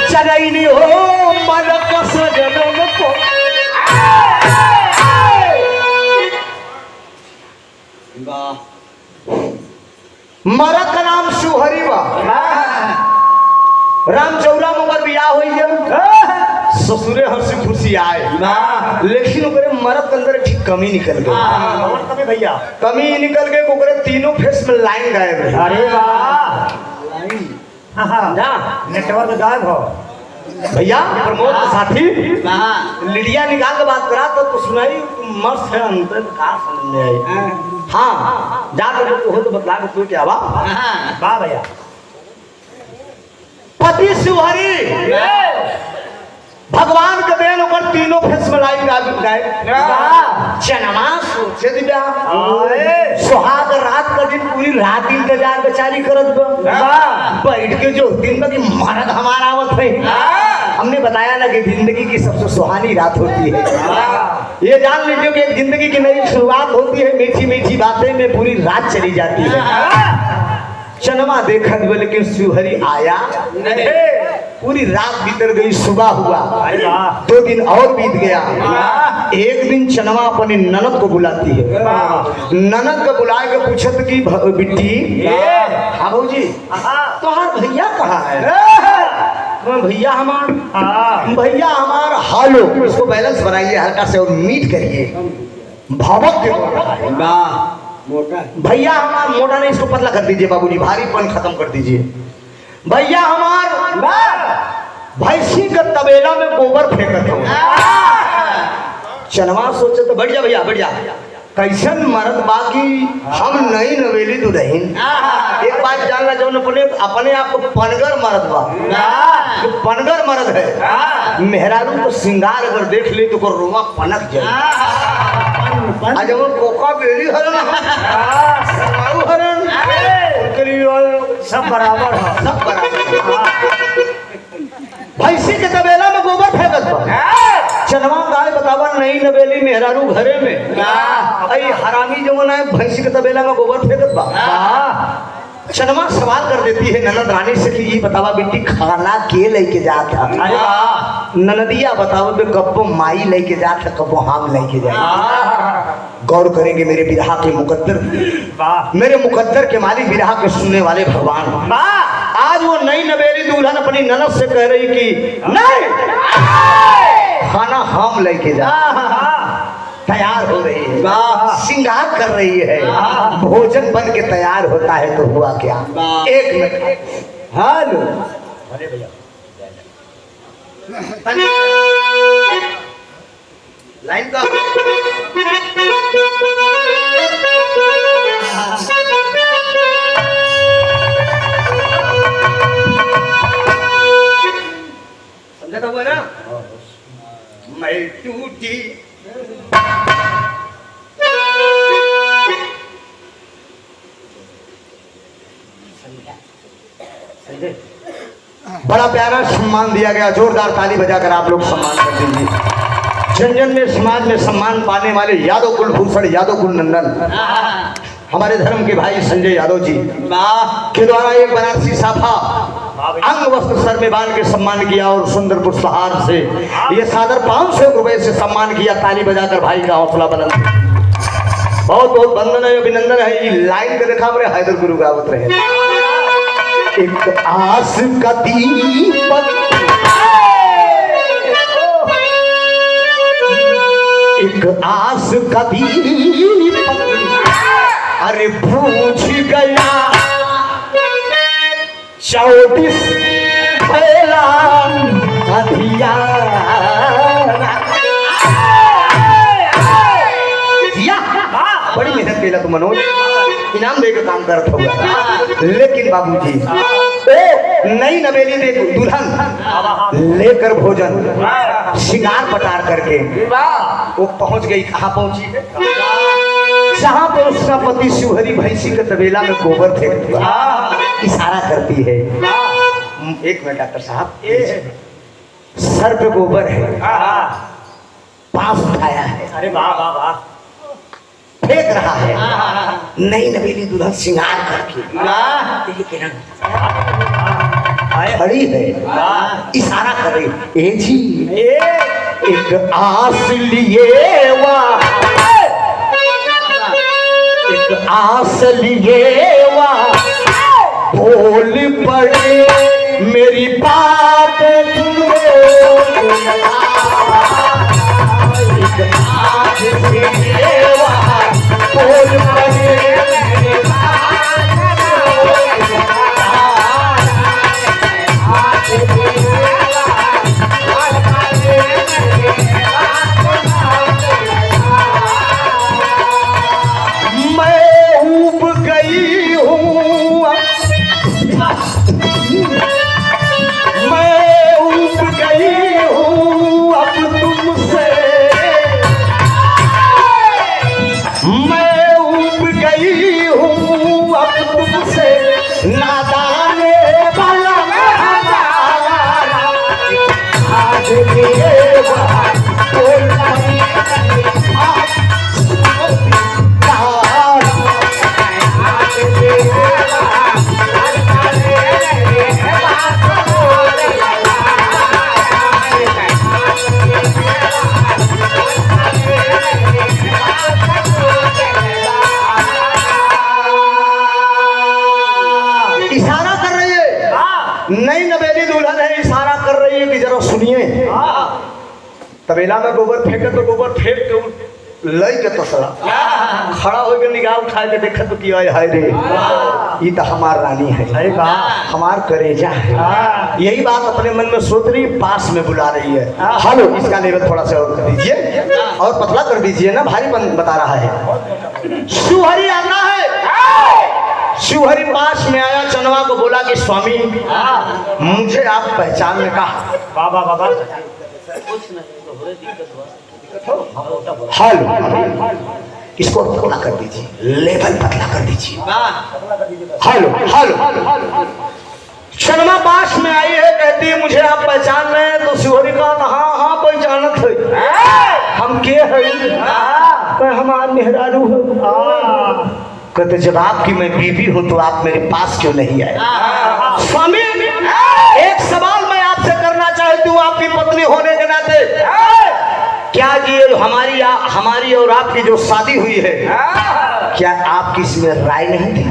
चनैली हो मन को सजनम को। मरद का नाम शिवहरि बा। राम चौरा मगर बियाह होई जब ससुरे हंसी खुशी आए, लेकिन ओकरे मरद के अंदर ठीक कमी निकल गई। कभी भैया कमी निकल गई, ओकरे तीनों फेस में लाइन गायब रही। अरे वाह ना नेटवर्क गायब हो भैया प्रमोद के साथी लिडिया निकाल के बात करा तो सुनाई मस्त है अंतर का समझ में आई। हाँ जा तो हो तो बतला के तू क्या बा वाह भैया। पति शिवहरि भगवान के देन ओकर तीनों फेस में लाइन गाय चनमा सोचे दिया सुहाग रात का दिन पूरी रात इंतजार बेचारी करत बैठ के जो दिन तक मर्द हमारा आवत है। हमने बताया ना कि जिंदगी की सबसे सुहानी रात होती है। ये जान लीजिए कि एक जिंदगी की नई शुरुआत होती है, मीठी मीठी बातें में पूरी रात चली जाती है। चनमा देखा लेकिन शिवहरि आया, पूरी रात बीतर गई, सुबह हुआ, 2 दिन और बीत गया। एक दिन चनमा अपनी ननद को बुलाती है। ननद को बुला के पूछत कि बिट्टी हाँ भाजी तुम्हार भैया कहाँ है? भैया हमार हालो, इसको बैलेंस बनाइए हल्का से और मीट करिए, भावक के मोटा भैया हमार मोटा नहीं, इसको पतला कर दीजिए बाबूजी, भारीपन खत्म कर दीजिए। भैया हमार भैंसी का तबेला में गोबर फेंकत हो। चनवा सोचे तो बढ़िया भैया बढ़िया कैसन मर्द बाकी हम नहीं नवेली दुल्हन। एक बात जानना जो अपने आप को पनगर मर्द बा, पनगर मर्द है। मेहरारू को श्रृंगार अगर देख ले तो रोमा पनक जाए। आज हम कोका बेली हरन हरन उनके लिए सब बराबर है, सब बराबर। भैंसी के तबेला में गोबर फेंकत बा। चनवा गाय बतावा नहीं नवेली मेहरारू घरे में आई हरामी जो है भैंसी के तबेला में गोबर फेंकत बा। चनवा सवाल कर देती है ननद रानी से कि ये बतावा बेटी खाना के लेके जाता? ननदिया बताओ बे कब्बो माई लेके जाता, कब्बो हम लेके जाए। गौर करेंगे मेरे बिरहा के मुकद्दर, मेरे मुकद्दर के मालिक, बिरहा के सुनने वाले भगवान। आज वो नई नवेली दुल्हन अपनी ननद से कह रही कि नहीं खाना हम लेके जा। तैयार हो रही है, श्रृंगार कर रही है, भोजन बन के तैयार होता है तो हुआ क्या? एक मिनट हेलो अरे भैया लाइन का समझा था वो ना मैं टूटी बड़ा प्यारा सम्मान दिया गया, जोरदार ताली बजाकर आप लोग सम्मान कर दीजिए। झंझन में समाज में सम्मान पाने वाले यादव कुलभूषण यादव कुल नंदन हमारे धर्म के भाई संजय यादव जी के द्वारा एक बनारसी साफा अंग वस्त्र सर में बांध के सम्मान किया और सुंदर पुष्पहार से ये सादर 500 रुपए से सम्मान किया। ताली बजाकर भाई का हौसला बुलंद। बहुत बहुत वंदन है, अभिनंदन है। ये लाइन के देखा मेरे हैदर गुरु गावत रहे। एक आस का दीपक, एक आस का दीपक अरे बूझ गया 24 पहला अंधियारा। बड़ी मेहनत केला तू मनोज, इनाम दे के काम करत होगा। लेकिन बाबूजी नई नवेली दे दुल्हन लेकर भोजन श्रृंगार पटार करके वो पहुंच गई। कहाँ पहुंची? जहां पर उसका पति शिवहरी भैंसी के तबेला में गोबर फेंक इशारा करती है। एक मिनट डॉक्टर साहब, सर पे गोबर है, पास उठाया है, अरे वाह वाह वाह, फेंक रहा है। नई नवेली दुल्हन श्रृंगार करके खड़ी है, इशारा कर रही। ए जी एक आस लिए वा, एक आस लिए वा बोल पड़े मेरी बात सुनो। एक आस लिए वा बोल पड़े मेरी बात तबेला में गोबर फेंके तो गोबर फेंक के लई के तसला खड़ा होकर निगाह उठा के देखा तो किया हाय रे ये तो हमार रानी है, अरे वाह हमार करेजा है। यही बात अपने मन में सोच रही, पास में बुला रही है। हेलो, इसका लेवल थोड़ा सा और कर दीजिए और पतला कर दीजिए ना, भारीपन बता रहा है। शिवहरी आना है। शिवहरी पास में आया, चनवा को बोला कि स्वामी मुझे आप पहचान में कहा। बाबा बाबा हेलो, इसको पतला कर दीजिए, लेवल पतला कर दीजिए। हेलो हेलो, शर्मा पास में आई है, कहती है मुझे आप पहचान रहे हैं? तो शिवहरी कहा हाँ हाँ पहचानत है। हम के है? हमार मेहरारू है। कहते जब आपकी मैं बीवी हूं तो आप मेरे पास क्यों नहीं आए? स्वामी एक सवाल मैं आपसे करना चाहती हूँ, आपकी पत्नी होने के नाते क्या ये हमारी और आपकी जो शादी हुई है, क्या आपकी इसमें राय नहीं थी?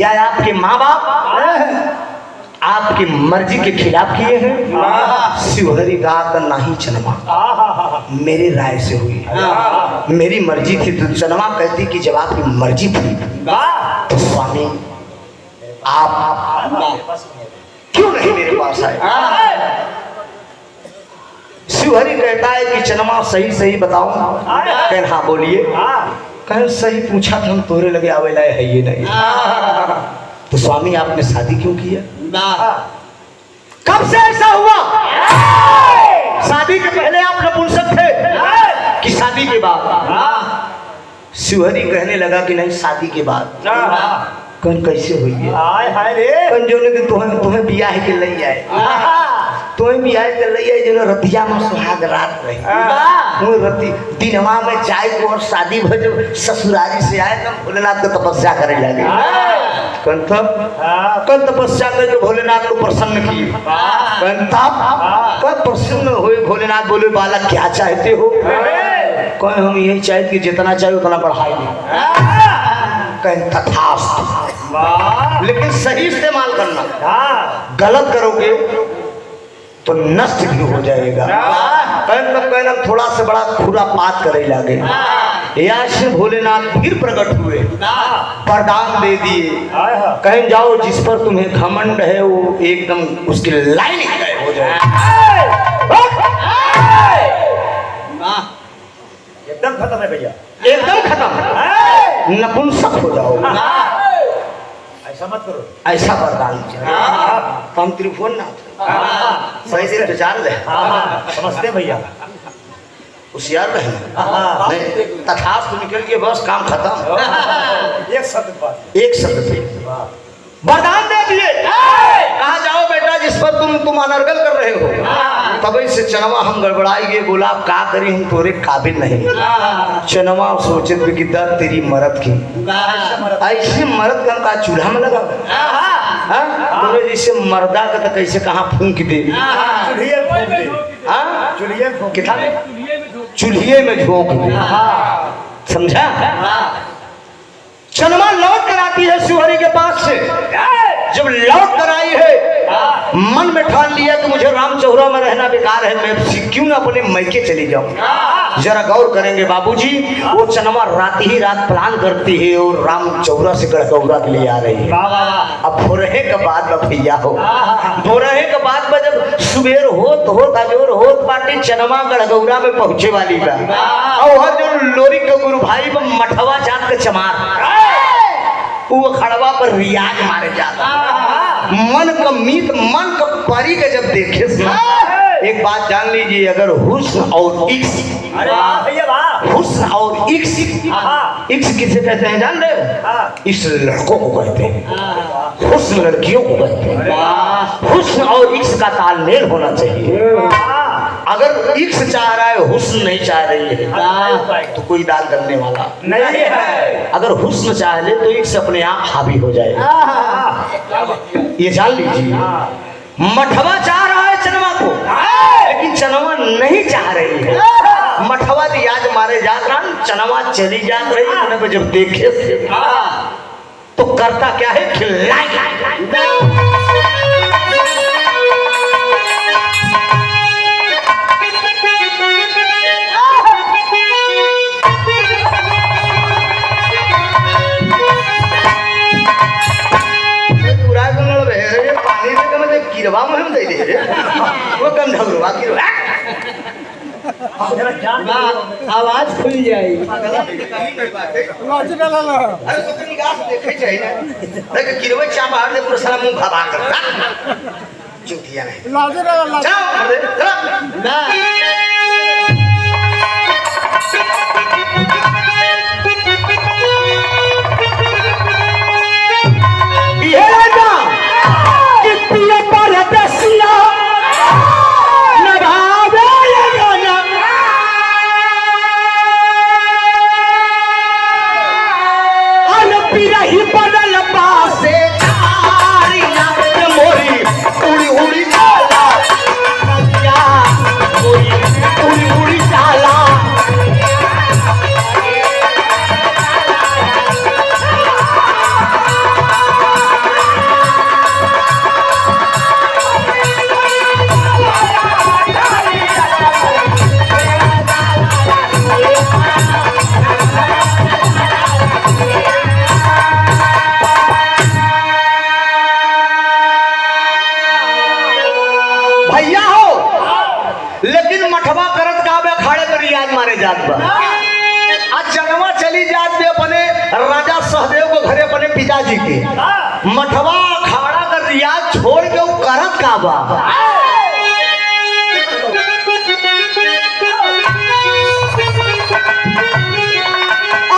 या आपके माँ बाप आपकी मर्जी के खिलाफ किए हैं? शिवहरी गाता नहीं चनमा, मेरी राय से हुई है, मेरी मर्जी थी। तो चनमा कहती कि जब आपकी मर्जी थी तो स्वामी आप क्यों नहीं मेरे पास आए? शिवहरी कहता है कि चनमा सही सही बताओ। कहन हाँ बोलिए। कहन सही पूछा था, हम तोरे लगे आवे लाए है ये नहीं। तो स्वामी आपने शादी क्यों किया? कब से ऐसा हुआ? शादी के पहले आप नपुंसक थे कि शादी के बाद? शिवहरी कहने लगा कि नहीं शादी के बाद। कौन कैसे हुई है? कौन जो ने तुम्हें बियाह के लई आए, तुम्हें बियाह के लई आए जो रतिया में सुहाग रात रही, वो रति दिनवा में जाए को और शादी भजो ससुरारी से आए तो भोलेनाथ को तपस्या करे लगे। कल तपस्या करके भोलेनाथ को प्रसन्न किए। कब प्रसन्न हुए भोलेनाथ बोले बालक क्या चाहते हो? कहें हम यही चाहते कि जितना चाहिए उतना बढ़ाइए। कहें तथास्तु, लेकिन सही इस्तेमाल करना, गलत करोगे तो नष्ट भी हो जाएगा। कहना थोड़ा सा बड़ा खुरापात करे लगे। यहाँ से भोलेनाथ फिर प्रकट हुए, वरदान दे दिए। कहीं जाओ जिस पर तुम्हें घमंड है वो एकदम उसकी लाइन हो जाए, एकदम खत्म है भैया, एकदम खत्म, नपुंसक हो जाओ। ऐसा मत करो, ऐसा वरदान हम त्रिभुवन नाथ सही से विचार ले। समझते भैया, होशियार रहे, तथास्तु निकल के बस काम खत्म। एक शब्द बात, एक शब्द पे वरदान दे दिए। कहा जाओ बेटा जिस पर तुम अनर्गल कर रहे हो, तभी से चनवा हम गड़बड़ाएंगे। बोला का करी हम तोरे काबिल नहीं। चनवा सोचे कि दर तेरी मरद की ऐसे मरद का चूल्हा में लगा बोले जैसे मर्दा का तो कैसे कहाँ फूंक दे, चूल्हे में झोंक दे। समझा? चनमा लौट कर आती है शिवहरी के पास से। जब लौट कर आई है, मन में ठान लिया कि मुझे रामचौरा में रहना बेकार है, मैं क्यों ना अपने मैके चली जाऊं। जरा गौर करेंगे बाबूजी, वो चनमा रात ही रात प्लान करती है और रामचौरा से गढ़गौरा के लिए आ रही है। अब भोरहे के बाद भैया हो, भोरहे के बाद में जब सुबेर होत अजोर होत पार्टी चनमा गढ़गौरा में पहुंचे वाली बा। और वह जो लोरी के गुरु भाई मठवा जात के चमार वो खड़वा पर रियाज मारे जाता। मन का मीत, मन का परी के जब देखे एक बात जान लीजिए, अगर हुस्न और इक्स, हुस्न और इक्स, इक्स किसे कहते हैं जान रहे हो? इस लड़कों को कहते हैं, हुस्न लड़कियों को कहते हैं। हुस्न और इक्स का तालमेल होना चाहिए। अगर इक्स चाह रहा है, हुस्न नहीं चाह रही है, तो कोई दाल करने वाला नहीं है। अगर हुस्न चाह ले तो इक्स अपने आप हावी हो जाएगा, ये जान लीजिए। मठवा चाह रहा है चनवा को, लेकिन चनवा नहीं चाह रही है। मठवा रियाज मारे जात रहा, चनवा चली जात रही। जब देखे तो करता क्या है, खिलाई गिरवा में हम दे दे वो कम झगड़वा गिरवा आवाज खुल जाएगी। लाठी डाला ला, अरे तो निगाह से देखे चाहिए ना, देख गिरवे चापाड़ दे पूरा सारा मुंह भबा करता चूतिया नहीं। लाठी डाला ला, जाओ चलो ये राजा कितने पर दसिया नभावे गाना अन पिरही बदल पासे तारिया मोरी उड़ी उड़ी जाला मोरी उड़ी उड़ी जाला। भैया हो, लेकिन मठवा करत का अखाड़े पर रियाज मारे जात बा। आज जनवा चली जात पे अपने राजा सहदेव को घरे अपने पिताजी के, मठवा अखाड़ा का रियाज छोड़ के वो करत का बा।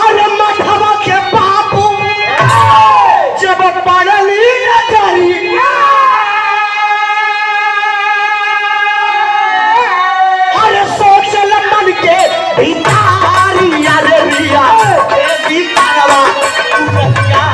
अरे मठवा के बापू जब पढ़ली नजरी के भिखारिया रे रिया ए भिखारवा तू क्या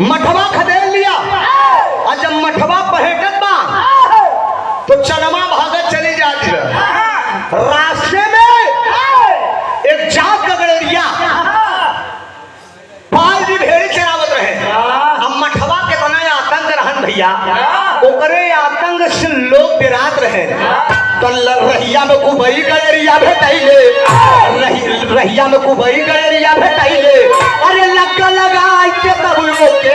मठवा खदेड़ लिया और जब मठवा पहेटत बा तो चनमा भागत चली जाती है। रास्ते में एक जात का गड़ेरिया पाल जी भेड़ी चरावत रहे। अब मठवा के तना आतंक रहन भैया, ओकरे आतंक से लोग बिरात रहे। तो रहिया में कुबई गड़ेरिया भेटैले, रहिया में कुबई गड़ेरिया भेटैले। अरे लगा लगा के तब लोग के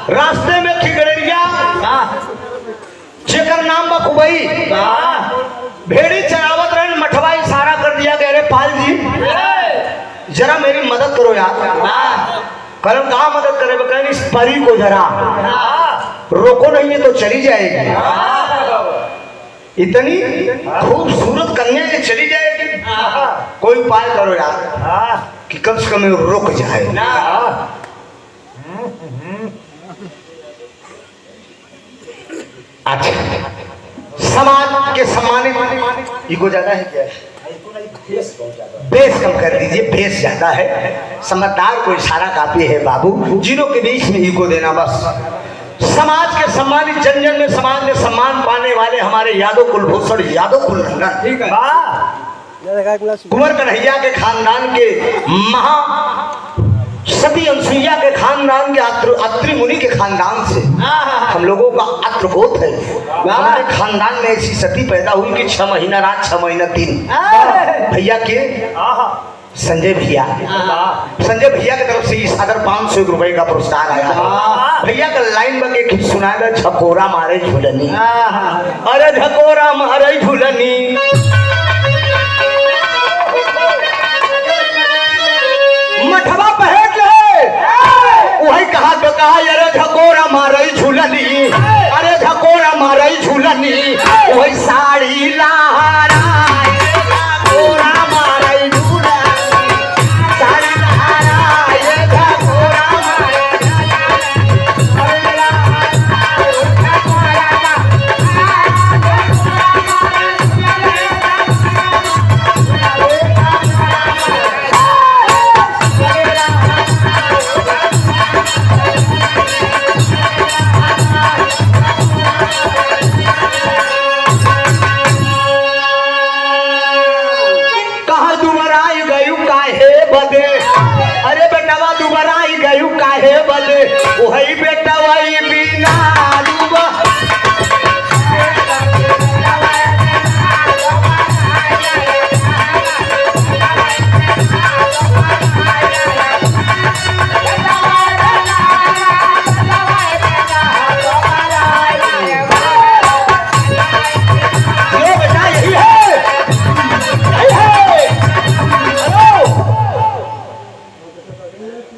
रास्ते में खिगड़िया जेकर नाम बखुबई भेड़ी चरावत रहे। मठवा इशारा कर दिया कि अरे पाल जी जरा मेरी मदद करो यार। कलम कहाँ मदद करे? कहें इस परी को जरा रोको, नहीं है तो चली जाएगी। इतनी खूबसूरत कन्या ये चली जाएगी, कोई उपाय करो यार कि कम से कम रुक जाए। अच्छा, समाज के सम्मानित इको ज्यादा है क्या? बेस कम कर दीजिए, बेस ज्यादा है। समझदार को इशारा काफी है बाबू, जिनों के बीच में इको देना बस। समाज के सम्मानित जन जन में समाज में सम्मान पाने वाले हमारे यादव कुलभूषण यादव कुलरंगन कुंवर कन्हैया के खानदान के महा सती अनसुईया के खानदान के अत्रि मुनि के खानदान से हम लोगों का अत्रगोत है। हमारे खानदान में ऐसी सती पैदा हुई कि 6 महीना रात 6 महीना दिन। भैया के संजय भैया की तरफ से इस अगर 500 रुपए का पुरस्कार आया है। भैया का लाइन में एक सुनाएगा, झकोरा मारे झूलनी, अरे झकोरा मारे झूलनी, मठवा पहेट ले वही कहा तो कहा, अरे झकोरा मारे झूलनी, अरे झकोरा मारे झूलनी, वही साड़ी लहरा झकोरा मारे झूलनी, साड़ी लहरा ये झकोरा वही बेटा वही बिना बेटा यही है,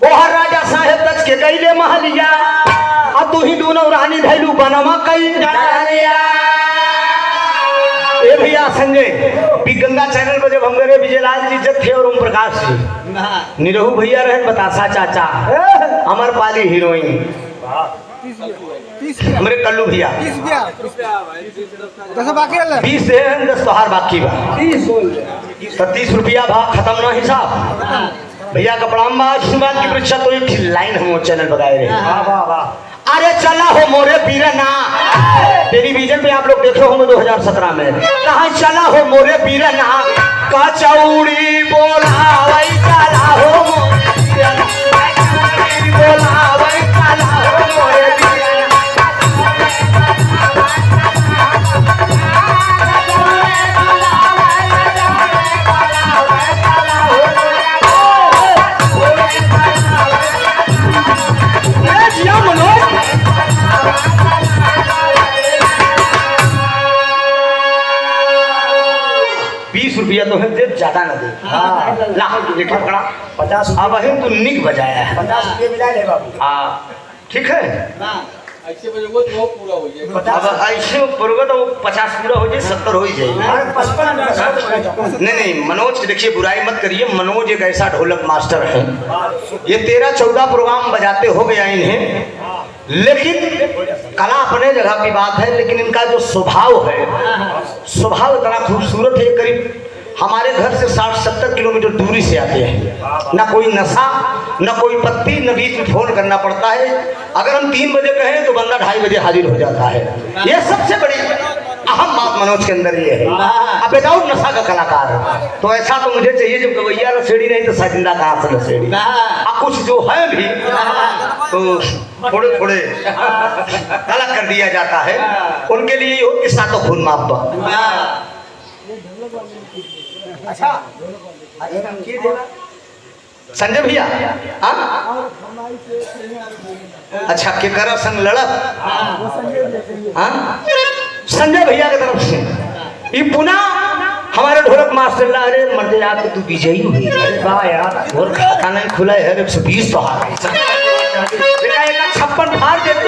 ओहर राजा साहेब दस के गईले महलिया, अब तू ही दोनों रानी धैलू बनवा कई ए भैया संजय भी गंगा चैनल पर जब हम गए विजयलाल जी जब थे और ओम प्रकाश जी निरहू भैया रहे, बतासा चाचा, अमरपाली हीरोइन, हमारे कल्लू भैया 20 दे 10 तोहार बाकी बा 30 रुपया भा खत्म ना हिसाब। भैया कपड़ा आशीर्वाद की परीक्षा तो एक लाइन हम चैनल बताए रहे। अरे चला हो मोरे बीरना, टेलीविजन पे आप लोग देखे होंगे 2017 में, कहा चला हो मोरे बीरना, कचौड़ी बोला वही चला हो मोरे बीरना, बोला वही चला हो मोरे बीरना। रुपया तो है दे, ज्यादा ना दे। ला लेके पकड़ा 50 अब अहिम तू निक बजाया है। 50 रुपये मिला ले बाबू। हाँ ठीक है। ऐसे बजेगा तो पूरा हो जाएगा। अब ऐसे पूर्व तो 50 पूरा हो जाए 70 हो ही जाएगी। अरे 55 नहीं मनोज देखिए बुराई मत करिए, मनोज एक ऐसा ढोलक मास्टर है, ये 13-14 प्रोग्राम बजाते हो गया इन्हें, लेकिन कला अपने जगह की बात है, लेकिन इनका जो स्वभाव है, स्वभाव इतना खूबसूरत है। करीब हमारे घर से 60-70 किलोमीटर दूरी से आते हैं, ना कोई नशा न कोई पत्ती, न बीच में फोन करना पड़ता है। अगर हम 3 बजे कहें तो बंदा 2:30 बजे हाजिर हो जाता है। ये सबसे बड़ी अहम बात मनोज के अंदर ये है। अब विदाउट नशा का कलाकार, तो ऐसा तो मुझे चाहिए जब गवैया रसेड़ी नहीं तो साजिंदा कहाँ से रसेड़ी। अब कुछ जो है भी तो थोड़े थोड़े अलग कर दिया जाता है, उनके लिए हो कि सातों खून माप दो। अच्छा संजय भैया, हाँ अच्छा केकरा संग लड़ब, हाँ संजय भैया की तरफ से ये पुनः हमारे ढोलक मास्टर ला, अरे मर्दे आप तू विजयी हुई। अरे वाह यार, और खाता नहीं खुला है 120 तो हार 56 फाड़ देते।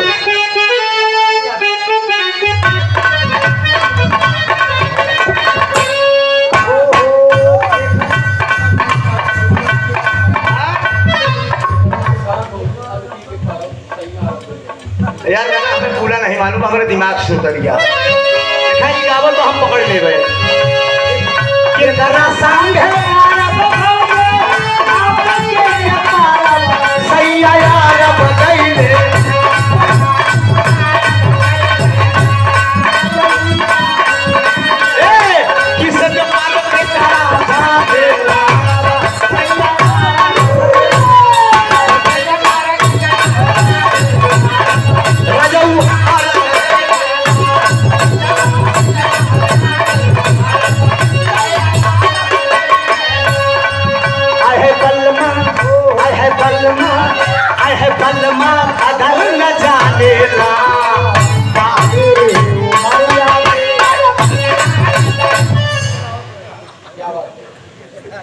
यार गाना हमें पूरा नहीं मालूम, हमारे दिमाग से उतर गया। देखा ये गावल तो हम पकड़ ले गए।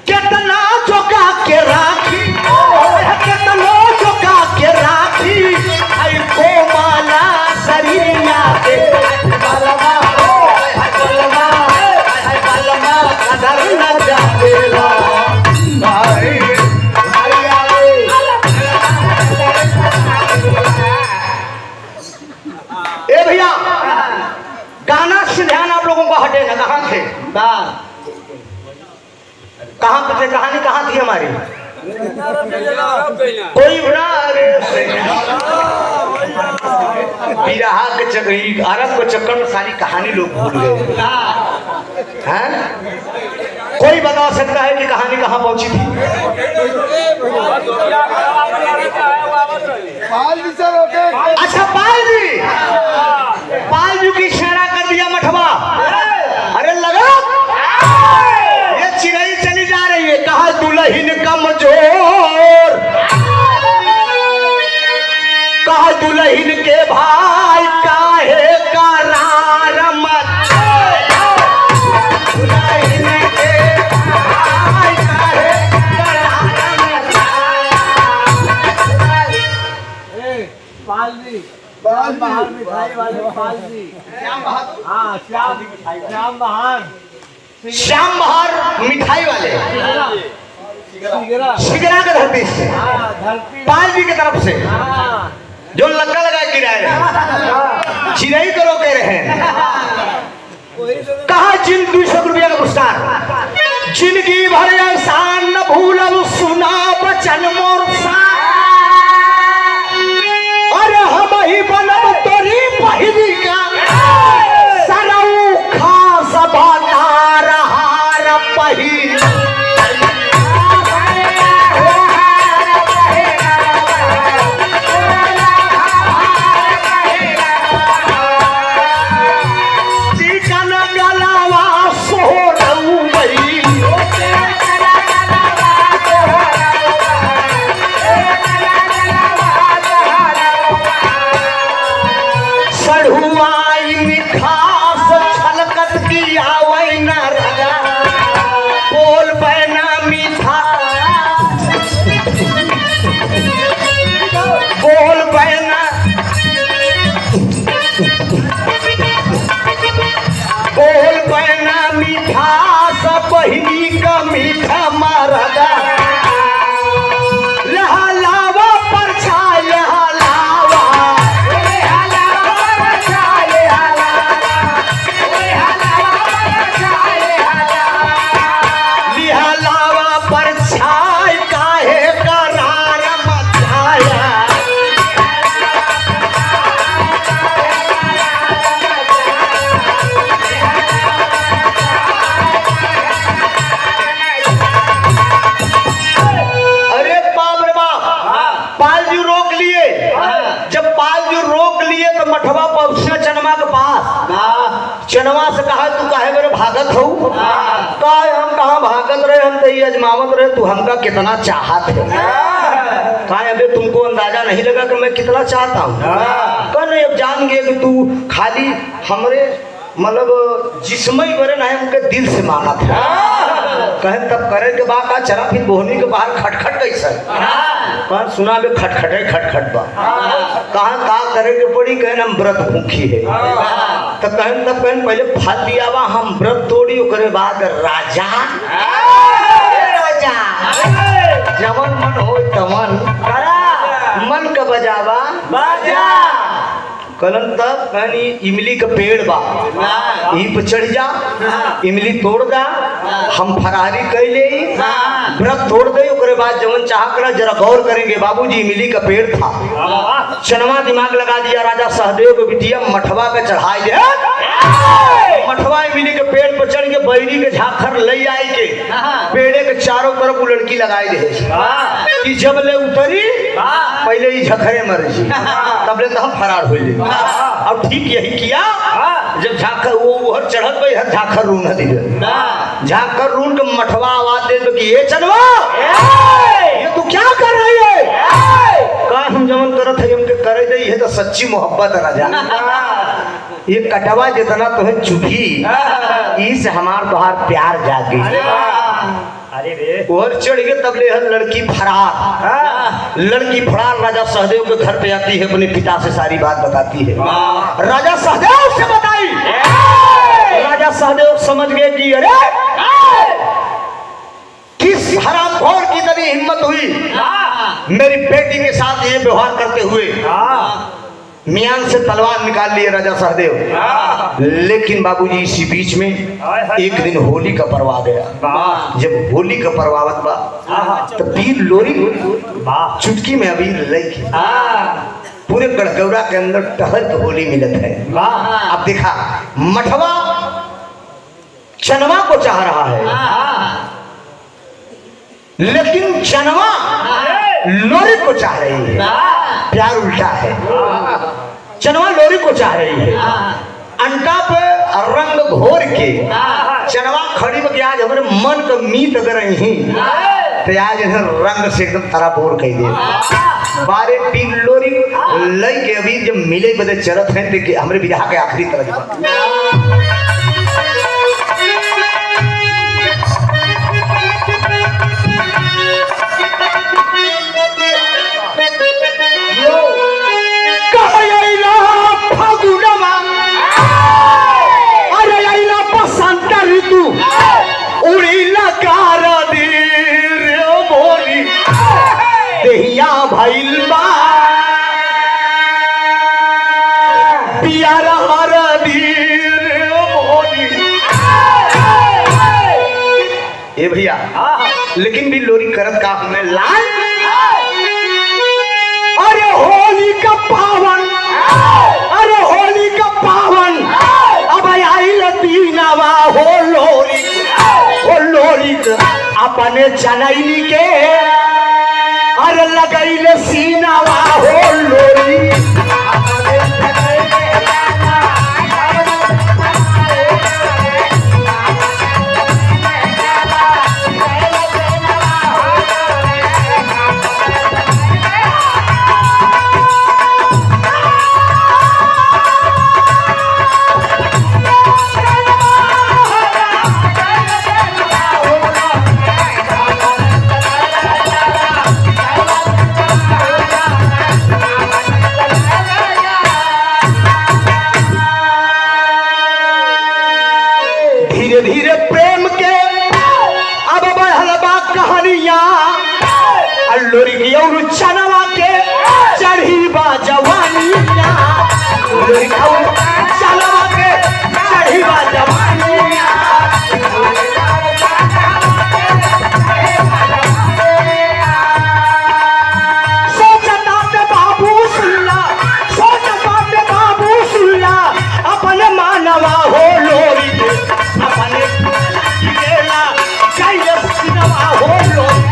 कितना चौका के राखी, कितना चौका के राखी, आई को माला सरिया के बलमा, बलमा, बलमा कदर न जानेला। ए भैया गाना से ध्यान आप लोगों को हटे ना, कहाँ थे, कहाँ पे थे, कहानी कहाँ थी हमारी, कोई बड़ा बिरहा के चक्री अरब के चक्कर में सारी कहानी लोग भूल गए हैं। कोई बता सकता है कि कहानी कहाँ पहुंची थी? अच्छा पाल जी की इशारा कर दिया मठवा। अरे लगा ये चिड़ै चली जा रही है, कहा दुल्हन कमजोर, कहा दुल्हन के भाई काहे करार मत, दुल्हन के भाई काहे करार मत। श्याम बहार मिठाई वाले पाल जी, हाँ श्याम बहार, श्याम बहार मिठाई वाले शिगरा के धरती से पाल जी की तरफ से जो लक्का लगा किराए रहे, चिड़ै को रोके रहे, कहा जिन 200 रुपया का पुरस्कार, जिंदगी भर एहसान न भूलब, सुना बचन मोर सा, अरे हम ही बनब तोरी पहिली का, सरऊ खास बातार हार पहिली। मरदा लहलावा पर छाय लहलावा लिहलावा पर छाय काहे करार मचाया अरे बाप रे बाप पालजू रोक लिए जब पालजू रोक लिए तो मठवा पहुंचा चनमा के पास चनवा से कहा तू काहे मेरे भागत हो काहे हम कहाँ भागत रहे हम तो ये अजमावत रहे तू हमका कितना चाहत है काहे अबे तुमको अंदाजा नहीं लगा कि मैं कितना चाहता हूँ कल नहीं अब जान गए कि तू खाली हमरे मतलब जिस्म ही बरे नहीं उनके दिल से माना था कहे तब करे के बाद का चला फिर बोहनी के बाहर खटखट कैसा कहा सुना बे खटखटे खटखट बा कहा का करे के पड़ी कहे हम व्रत भूखी है तब कहे पहले फल दिया बा हम व्रत तोड़ी ओकरे बाद राजा राजा जवन मन हो तमन मन का बजावा बाजा कलन तक कहनी इमली का पेड़ बा ई पे चढ़ जा इमली तोड़ दा हम फरारी कैले व्रत तोड़ दे ओकरे बाद जवन चाह कर जरा गौर करेंगे बाबूजी इमली का पेड़ था चनवा दिमाग लगा दिया राजा सहदेव के बिटिया मठवा पे चढ़ाई दे मठवा इमली के पेड़ पर चढ़ के बैरी के झाखर ले आई के पेड़े के चारों तरफ वो लड़की लगाई दे कि जब ले उतरी पहले ही झखरे मर तब ले तो हम फरार हो ले अब ठीक यही किया जब झाखर वो हर चढ़त पे हर झाखर रून दिए झाखर रून के मठवा आवाज दे कि ये चनवा ये तू क्या कर रही है का हम जमन करत है हमके करे दे ये तो सच्ची मोहब्बत राजा ये कटवा जितना तुम्हें चुकी इस हमार तोहार प्यार जागी अरे रे और चढ़ के तब ले लड़की फरार राजा सहदेव के घर पे आती है अपने पिता से सारी बात बताती है राजा सहदेव से बताई राजा सहदेव समझ गए कि अरे किस हरामखोर की तभी हिम्मत हुई मेरी बेटी के साथ ये व्यवहार करते हुए मियान से तलवार निकाल लिए राजा सहदेव लेकिन बाबूजी इसी बीच में एक दिन होली का पर्व आ गया जब होली का पर्व आवत बा तो वीर लोरी चुटकी में अबीर लई पूरे गढ़गौरा के अंदर टहल के होली मिलत है अब देखा मठवा चनवा को चाह रहा है लेकिन चनवा लोरी को चाह रही है प्यार उल्टा है चनवा लोरी को चाह रही है अंटा पे रंग घोर के चनवा खड़ी में आज हमारे मन का मीत अगर नहीं तो आज रंग से एकदम तारा बोर कह दे बारे पीन लोरी लई के अभी जब मिले बदे चरत हैं तो हमारे बिरहा के आखिरी तरह भइल बा पियारा ए भैया लेकिन भी लोरी करत का हमें लाल अरे होली का पावन अरे होली का पावन अब आई लतीनावा हो लोरी अपने चनैली के अरे लगैले सीनावा हो लोरी धीरे धीरे प्रेम के अब बढ़ल लोरी की और चनवा के चढ़ी बा जवानी लोरी की और चनवा के चढ़ी बा जवानी सोचता पे बाबू सुनला सोचता पे बाबू सुनला अपने मानवा हो लोरी अपने गेला चाहिए सिनवा हो लोरी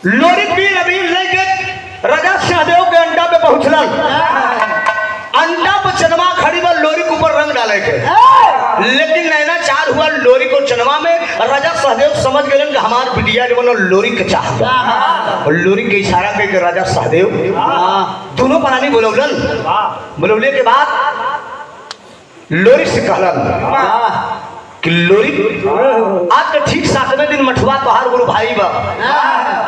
लोरी पीर अभी लेके राजा सहदेव के अंडा पे पहुंचलन अंडा पर चनवा खड़ी बा लोरी के ऊपर रंग डाले के लेकिन नैना चार हुआ लोरी को चनवा में राजा सहदेव समझ गए कि हमार बिटिया जो लोरी के चाहता और लोरी के इशारा करके राजा सहदेव दोनों प्राणी बोलौलन बोलौले के बाद लोरी से कहलन कि लोरी आज के ठीक 7वें दिन मठुआ तोहार गुरु भाई बा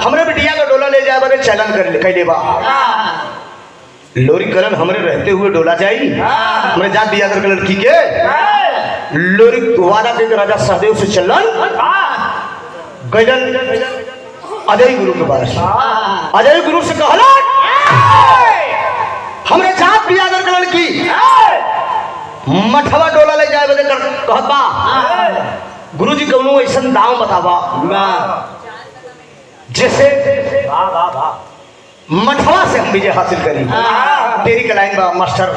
हमरे बिटिया का डोला ले जाए बारे चलन कर कैले बा लोरी करन हमरे रहते हुए डोला जाई हमरे जान दिया कर लड़की के लोरी वादा के राजा सहदेव से चलन गजन अजय गुरु के पास अजय गुरु से कहला हमरे जात दिया कर लड़की मठवा डोला ले जाए बदे कहत बा गुरुजी कौनो ऐसा दाव बतावा जैसे मठवा से हम विजय हासिल करी तेरी का लाइन बा मास्टर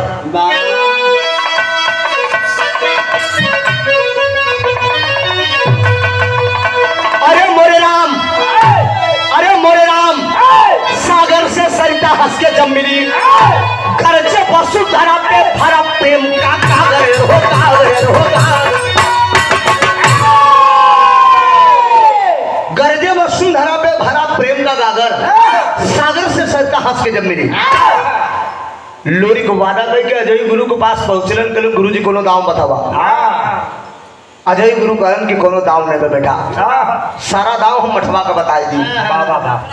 अरे मोरे राम सागर से सरिता हंस के जब मिली घर से वसुधरा पे भरा प्रेम का कागर होगा गर्जे वसुधरा पे भरा प्रेम का गागर सागर से सरिता हंस के जब मिली लोरी को वादा करके अजय गुरु के पास पहुंचलन कल गुरु जी कोनो दाव बतावा अजय गुरु कहन कि कोनो दाव नहीं बेटा सारा दाव हम मठवा का बताई दी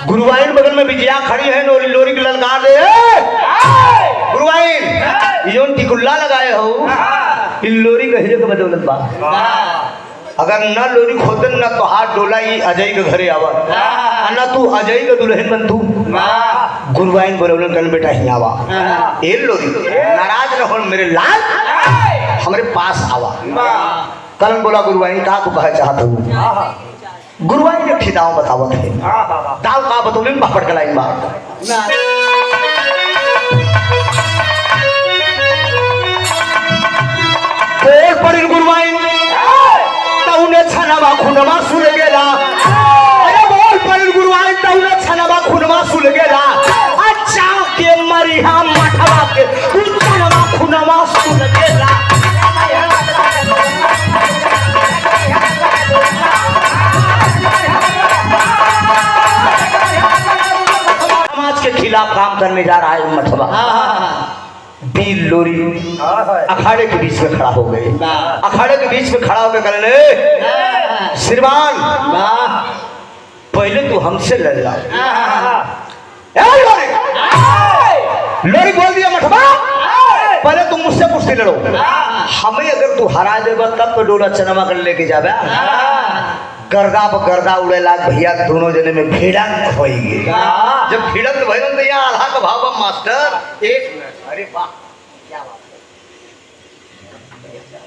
गुरुवाइन बगल में विजया खड़ी है लोरी की ललकार दे गुरुवाइन ये टिकुल्ला लगाए हो इन लोरी कहे के बदौलत बा अगर न लोरी खोदन न तो हाथ डोला ही अजय के घरे आवा न तू अजय के दुल्हन बन तू गुरुवाइन बोलौलन कल बेटा ही आवा ए लोरी नाराज न हो मेरे लाल हमारे पास आवा कलन बोला गुरुवाइन का को कहे चाहत हूँ गुरुवाइन ने ठिदाव बतावत है दाव का बतौलन पापड़ का लाइन बात बोल पड़िल गुरुवाइन तौने छनवा खुनवा सुल गेला अरे बोल पड़िल गुरुवाइन तौने छनवा खुनवा सुल गेला अच्छा के मरिहा मठवा के छनवा खुनवा सुल गेला समाज के खिलाफ काम करने जा रहा है मठवा बीर लोरी अखाड़े के बीच में खड़ा हो गए अखाड़े के बीच में खड़ा होकर कहने श्रीमान पहले तू हमसे लड़ रहा लोरी बोल दिया मठवा पहले तुम मुझसे कुश्ती लड़ो हमें अगर तू हरा देगा तब तो डोला चनमा कर लेके जाबे गर्दा गर्दा उड़े लाग भैया दोनों जने में भिड़ंत होएगी जब भिड़ंत भइल तो यहाँ आल्हा का भाव मास्टर एक मिनट अरे वाह क्या बात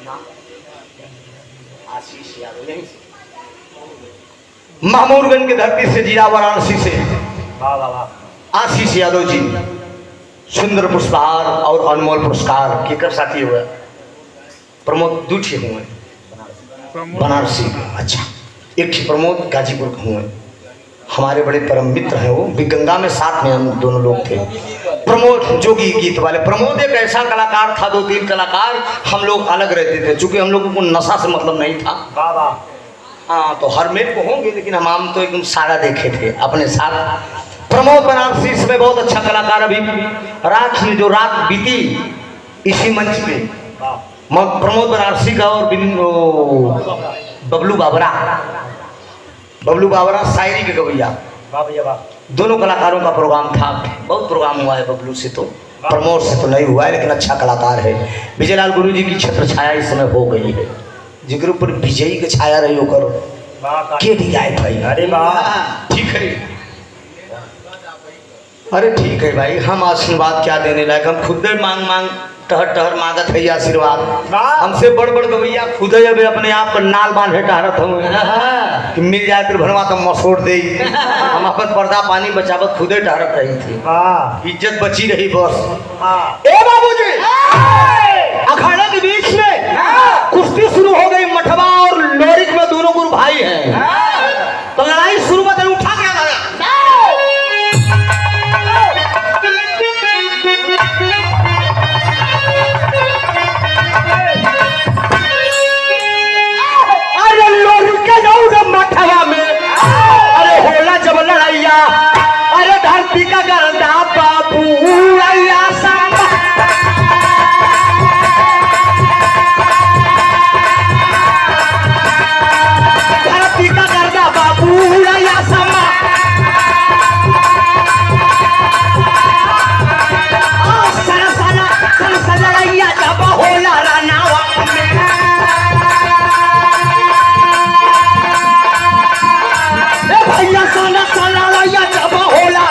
है आशीष यादव यहीं से महमूदगंज की धरती से जिला वाराणसी से आशीष यादव जी सुंदर पुरस्कार और अनमोल पुरस्कार केकर साथी हुए प्रमोद दूठी हुए बनारसी अच्छा एक प्रमोद गाजीपुर के हुए हमारे बड़े परम मित्र हैं वो भी गंगा में साथ में हम दोनों लोग थे प्रमोद जोगी गीत वाले प्रमोद एक ऐसा कलाकार था 2-3 कलाकार हम लोग अलग रहते थे चूंकि हम लोगों को नशा से मतलब नहीं था हाँ तो हरमेल को होंगे, लेकिन हम तो एकदम सारा देखे थे अपने साथ। प्रमोद बनारसी इसमें बहुत अच्छा कलाकार। अभी रात में जो रात बीती इसी मंच पे प्रमोद बनारसी का और बबलू बाबरा शायरी के गवैया दोनों कलाकारों का प्रोग्राम था। बहुत प्रोग्राम हुआ है बबलू से, तो प्रमोद से तो नहीं हुआ है, लेकिन अच्छा कलाकार है। विजयलाल गुरु जी की छत्र छाया इस समय हो गई है, जिगर ऊपर विजयी की छाया रही हो करो के दी जाए भाई। अरे वाह, ठीक है, अरे ठीक है भाई, हम आशीर्वाद क्या देने लायक, हम खुद मांग मांग टहर मांगत है आशीर्वाद। हमसे बड़ गवैया खुद अबे अपने आप पर नाल बांधे टहरत हूँ कि मिल जाए फिर भरवा तो मसोड़ दे। हम अपन पर्दा पानी बचावत खुदे टहरत रही थी, इज्जत बची रही बस। ए बाबूजी, अखाड़े के बीच में कुश्ती शुरू हो गई। मठवा और लोरिक में दोनों गुरु भाई हैं, तो लड़ाई शुरू में उठा क्या मठवा में। अरे होला जब लड़ैया, अरे धरती का गर्दा बाबू धरती का गर्दा बाबू लड़ैया जब होला रानावा भैया साला लड़ैया जब होला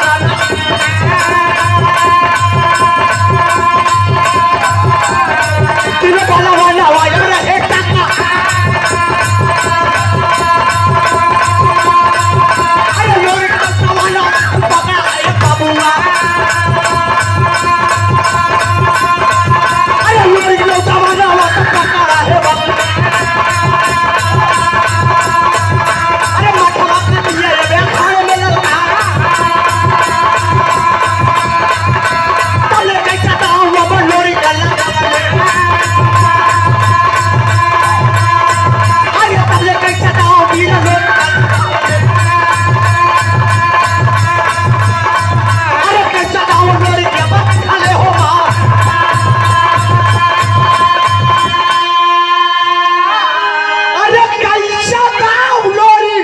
तीनों वाला वाला वाया रहे टका। अरे लोरी का सवाला पकड़ा है बाबूआ, अरे लोरी का सवाला पकड़ा है बाबू। अरे मठवा के लिए रे खाने में लगा तले कैसा दाव वो लोरी का लगा। अरे तले कैसा दाव वीर लोरी, अरे कैसा दाव लोरी के खाले हो मां। अरे कैसा दाव लोरी,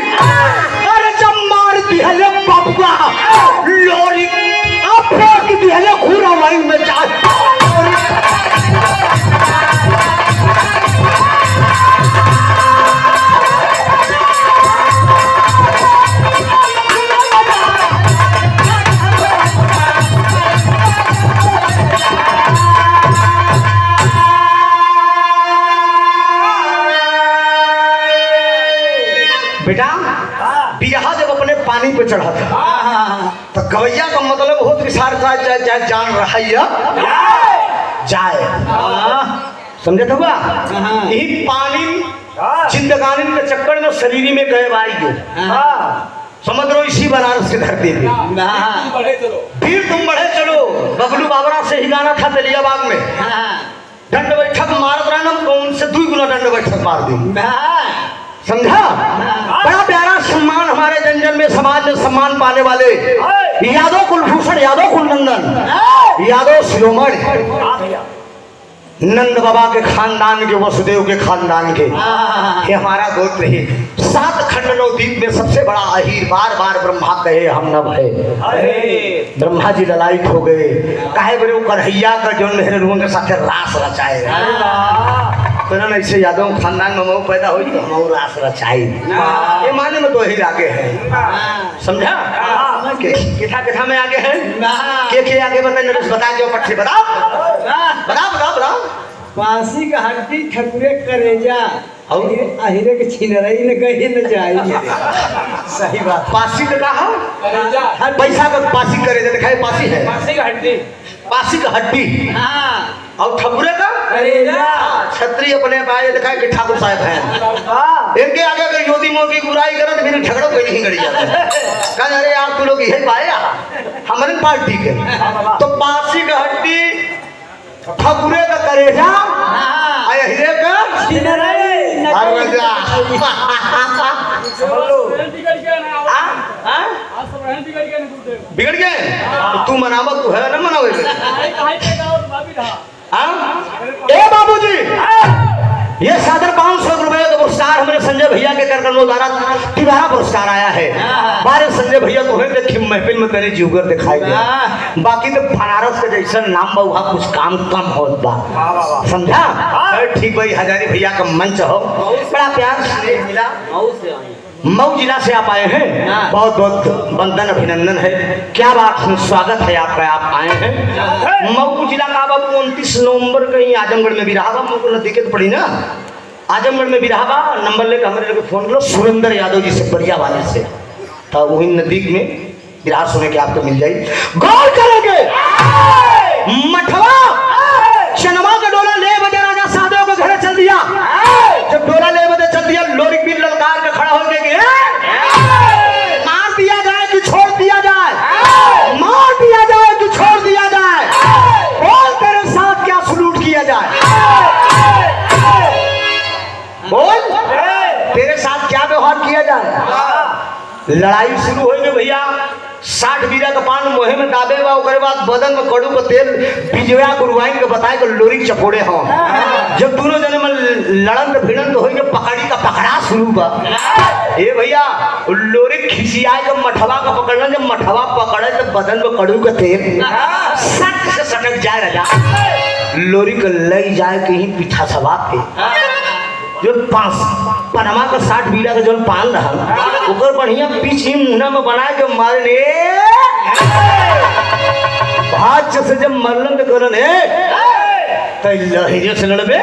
अरे जब मार दिहले बाबुआ लोरी अब फेंक दिहले घूरा वहीं में जा। बेटा बिरहा जब अपने पानी पे चढ़ा था तो गवैया का मतलब हो कि सार चाहे जान रहा जाए, समझे था यही पानी जिंदगानी के चक्कर में शरीर में गए भाई समझ लो। इसी बनारस के धरती पे फिर तुम बढ़े चलो। बबलू बाबरा से ही गाना था तेलियाबाग में, दंड बैठक मारत रहना कौन से 2 गुना दंड बैठक मार दी, समझा। बड़ा प्यारा सम्मान हमारे जंजन में समाज में सम्मान पाने वाले यादव कुलभूषण यादव कुलनंदन यादव शिरोमणि नंद बाबा के खानदान के, वसुदेव के खानदान के, ये हमारा गोत्र है। 7 खंड 9 द्वीप में सबसे बड़ा अहीर, बार बार ब्रह्मा कहे हम न भय। ब्रह्मा जी ललायत हो गए, काहे बरे वो कन्हैया का जो मेहरुओं के साथ रास रचाए। तो ना ऐसे यादव खानदान में मऊ पैदा हुई तो हम रास रचाई, ये माने में तो ही आगे है, समझा। किथा में आगे है, के आगे बताए नरेश, बता जो पट्टी बताओ बताओ बताओ बताओ। पासी का हड्डी ठकुरे करेजा अहिरे के छिनरई ने कहीं न जाई। सही बात, पासी का कहा पैसा का पासी करेजा दिखाई, पासी है पासी का हड्डी और ठकुरे का करेजा। छत्री अपने पाए दिखाए कि ठाकुर साहब हैं, इनके आगे अगर योदी मोदी की बुराई करे तो फिर झगड़ों कोई नहीं गड़ी जाता है। कहा अरे यार तू लोग यही पाया हमारी पार्टी के, तो पासी का हड्डी ठकुरे का करेजा अहिरे का छिनरई। बिगड़ गए तो तू मनावत तू है ना मनावे ए बाबूजी ये 500 रुपए का पुरस्कार हमारे संजय भैया के कर द्वारा तिबारा पुरस्कार आया है। बारे संजय भैया तो है देखी महफिल में तेरे जुगर दिखाई दे, बाकी तो बनारस के जैसा नाम बा वहाँ कुछ काम कम होत बा, समझा? ठीक भाई हजारी भैया का मंच हो, बड़ा प्यार से मिला। मऊ जिला से आप आए हैं, बहुत बहुत वंदन अभिनंदन है, क्या बात है, स्वागत है आपका, आप आए हैं। मऊ जिला का बाबू 29 नवंबर कहीं आजमगढ़ में भी रहा, मऊ को नदी के पड़ी ना, आजमगढ़ में भी रहा। नंबर लेकर हमारे लोग फोन करो सुरेंद्र यादव जी से बढ़िया वाले से, तो वही नदी में विराट सुने के आपको मिल जाएगी। गौर करेंगे मठवा चनवा का डोला ले बजे राजा साधव को घर चल दिया, जब डोला ले बजे चल दिया लोरी भी ललकार के खड़ा हो गया, मार दिया जाए कि छोड़ दिया जाए, मार दिया जाए कि छोड़ दिया जाए, बोल तेरे साथ क्या सलूट किया जाए, बोल तेरे साथ क्या व्यवहार किया जाए। लड़ाई शुरू हो गई भैया, 60 बीरा का पान मोहे में दाबे बा, ओकरे बाद बदन में कड़ू का तेल बिजया गुरुवाइन के बताए को लोरी चपोड़े हो, जब दोनों जने में लड़न भिड़न तो होई, पकड़ी का पकड़ा शुरू बा। ए भैया लोरी खिसियाए जब मठवा का पकड़ना, जब मठवा पकड़े तो बदन में कड़ू का तेल सट से सटक जाए राजा, लोरी को लई जाए कहीं पीछा सवा पे जो पनमा का 60 बीड़ा का जो पान रहा ओकर बढ़िया पीछे मुंह में बनाए के मारने भाज से जब मरलन तो करन है तो लहजे से लड़बे,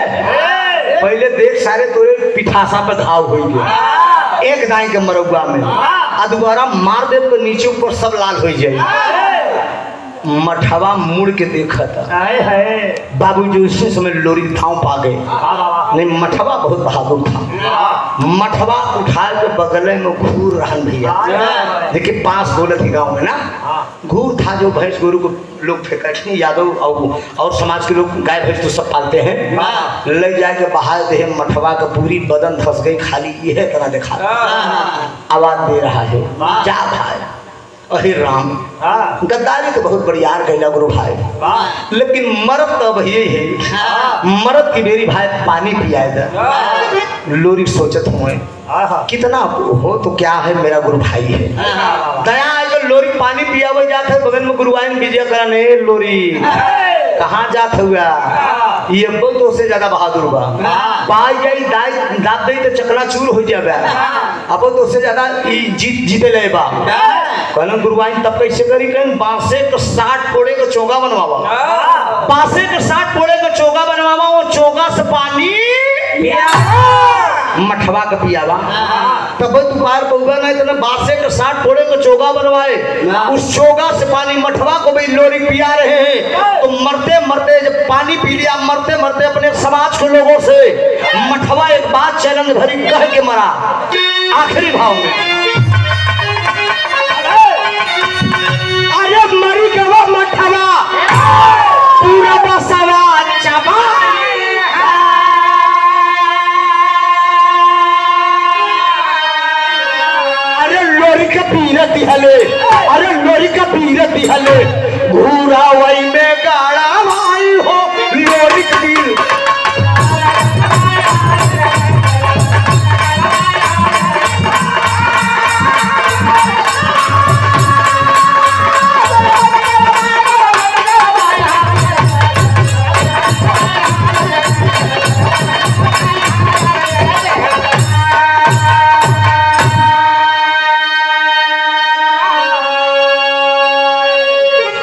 पहले देख सारे तोरे पिठासा पर घाव हो गए, एक दाई के मरौआ में आ दोबारा मार दे तो नीचे ऊपर सब लाल हो जाए। मठवा मुड़ के देखा था, बाबू जी उसी समय लोरी ठाव पा गए, नहीं मठवा बहुत बहादुर था, मठवा उठा के बगल में घूर रहन भैया, देखिए 5 गोलत ही गाँव में ना घूर था, जो भैंस गोरू को लोग फेंकते यादव और समाज के लोग गाय भैंस तो सब पालते हैं, ले जाए के बहा दे मठवा का पूरी बदन फंस गई, खाली यह तरह देखा आवाज दे रहा है, जा भाई अरे राम, गद्दारी तो बहुत बढ़ियार कैला गुरु भाई, लेकिन मरद तो भैया है, मरद की मेरी भाई पानी पियाए था। लोरी सोचत हुए कितना हो तो क्या है, मेरा गुरु भाई है, दया आएगा लोरी पानी पियावे जाते बगल में गुरुआइन विजय करने, लोरी कहाँ जात हुआ, ये बोल तो उससे ज्यादा बहादुर बा, पाई जाई दाद दई तो चकनाचूर हो जाए, अब तो उससे ज्यादा जीते ले बा। कहना गुरुआइन तब कैसे करी, कहीं बांसे के 60 पोड़े का चोगा बनवावा, बांसे के 60 पोड़े का चोगा बनवावा, वो चोगा से पानी मठवा का पियावा, तब दोपहर पौगा नहीं तो बांसे के 60 पोड़े का चोगा बनवाए, उस चोगा से पानी मठवा को भी लोरी पिया रहे हैं, तो मरते मरते जब पानी पी लिया, मरते मरते अपने समाज के लोगों से मठवा एक बात चैलेंज भरी कह के मरा, आखिरी भाव में अरे मरी गवा मठवा पूरा बसवा चबा, अरे लोरी का पीर दिहले, अरे लोरी का पीर दिहले, घूरा वही में गाड़ा भाई हो लोरी का पीर।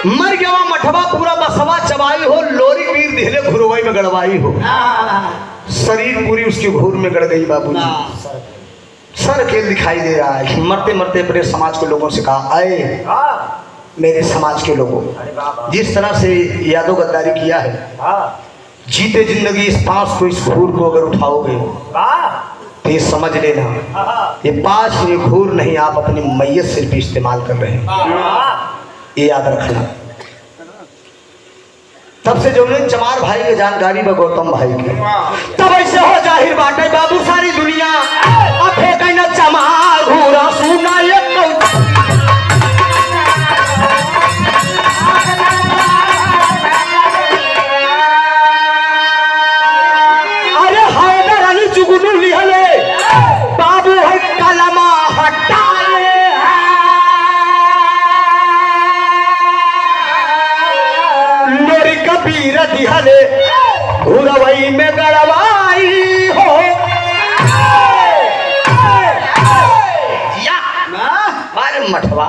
मर गया मठवा पूरा बसवा चबाई हो, लोरी पीर दिहले घुरवाई में गड़वाई हो, शरीर पूरी उसकी घूर में गड़ गई। बाबूजी सर खेल दिखाई दे रहा है, मरते मरते अपने समाज के लोगों से कहा, आए मेरे समाज के लोगों, जिस तरह से यादव गद्दारी किया है, जीते जिंदगी इस पांच को, इस घूर को अगर उठाओगे तो ये समझ लेना, ये 5 ये घूर नहीं, आप अपनी मैयत सिर्फ इस्तेमाल कर रहे हैं, ये याद रखना। तब से जो चमार भाई की जानकारी व गौतम भाई की, तब ऐसे हो जाहिर बाटे बाबू सारी दुनिया अब कहना चमार घूरा सुना ये अरे हैदर अली जुगनू लिहले बाबू है कलमा हटाए लोरी कबीर दिहले घुरवई में गड़वाई हो अरे मठवा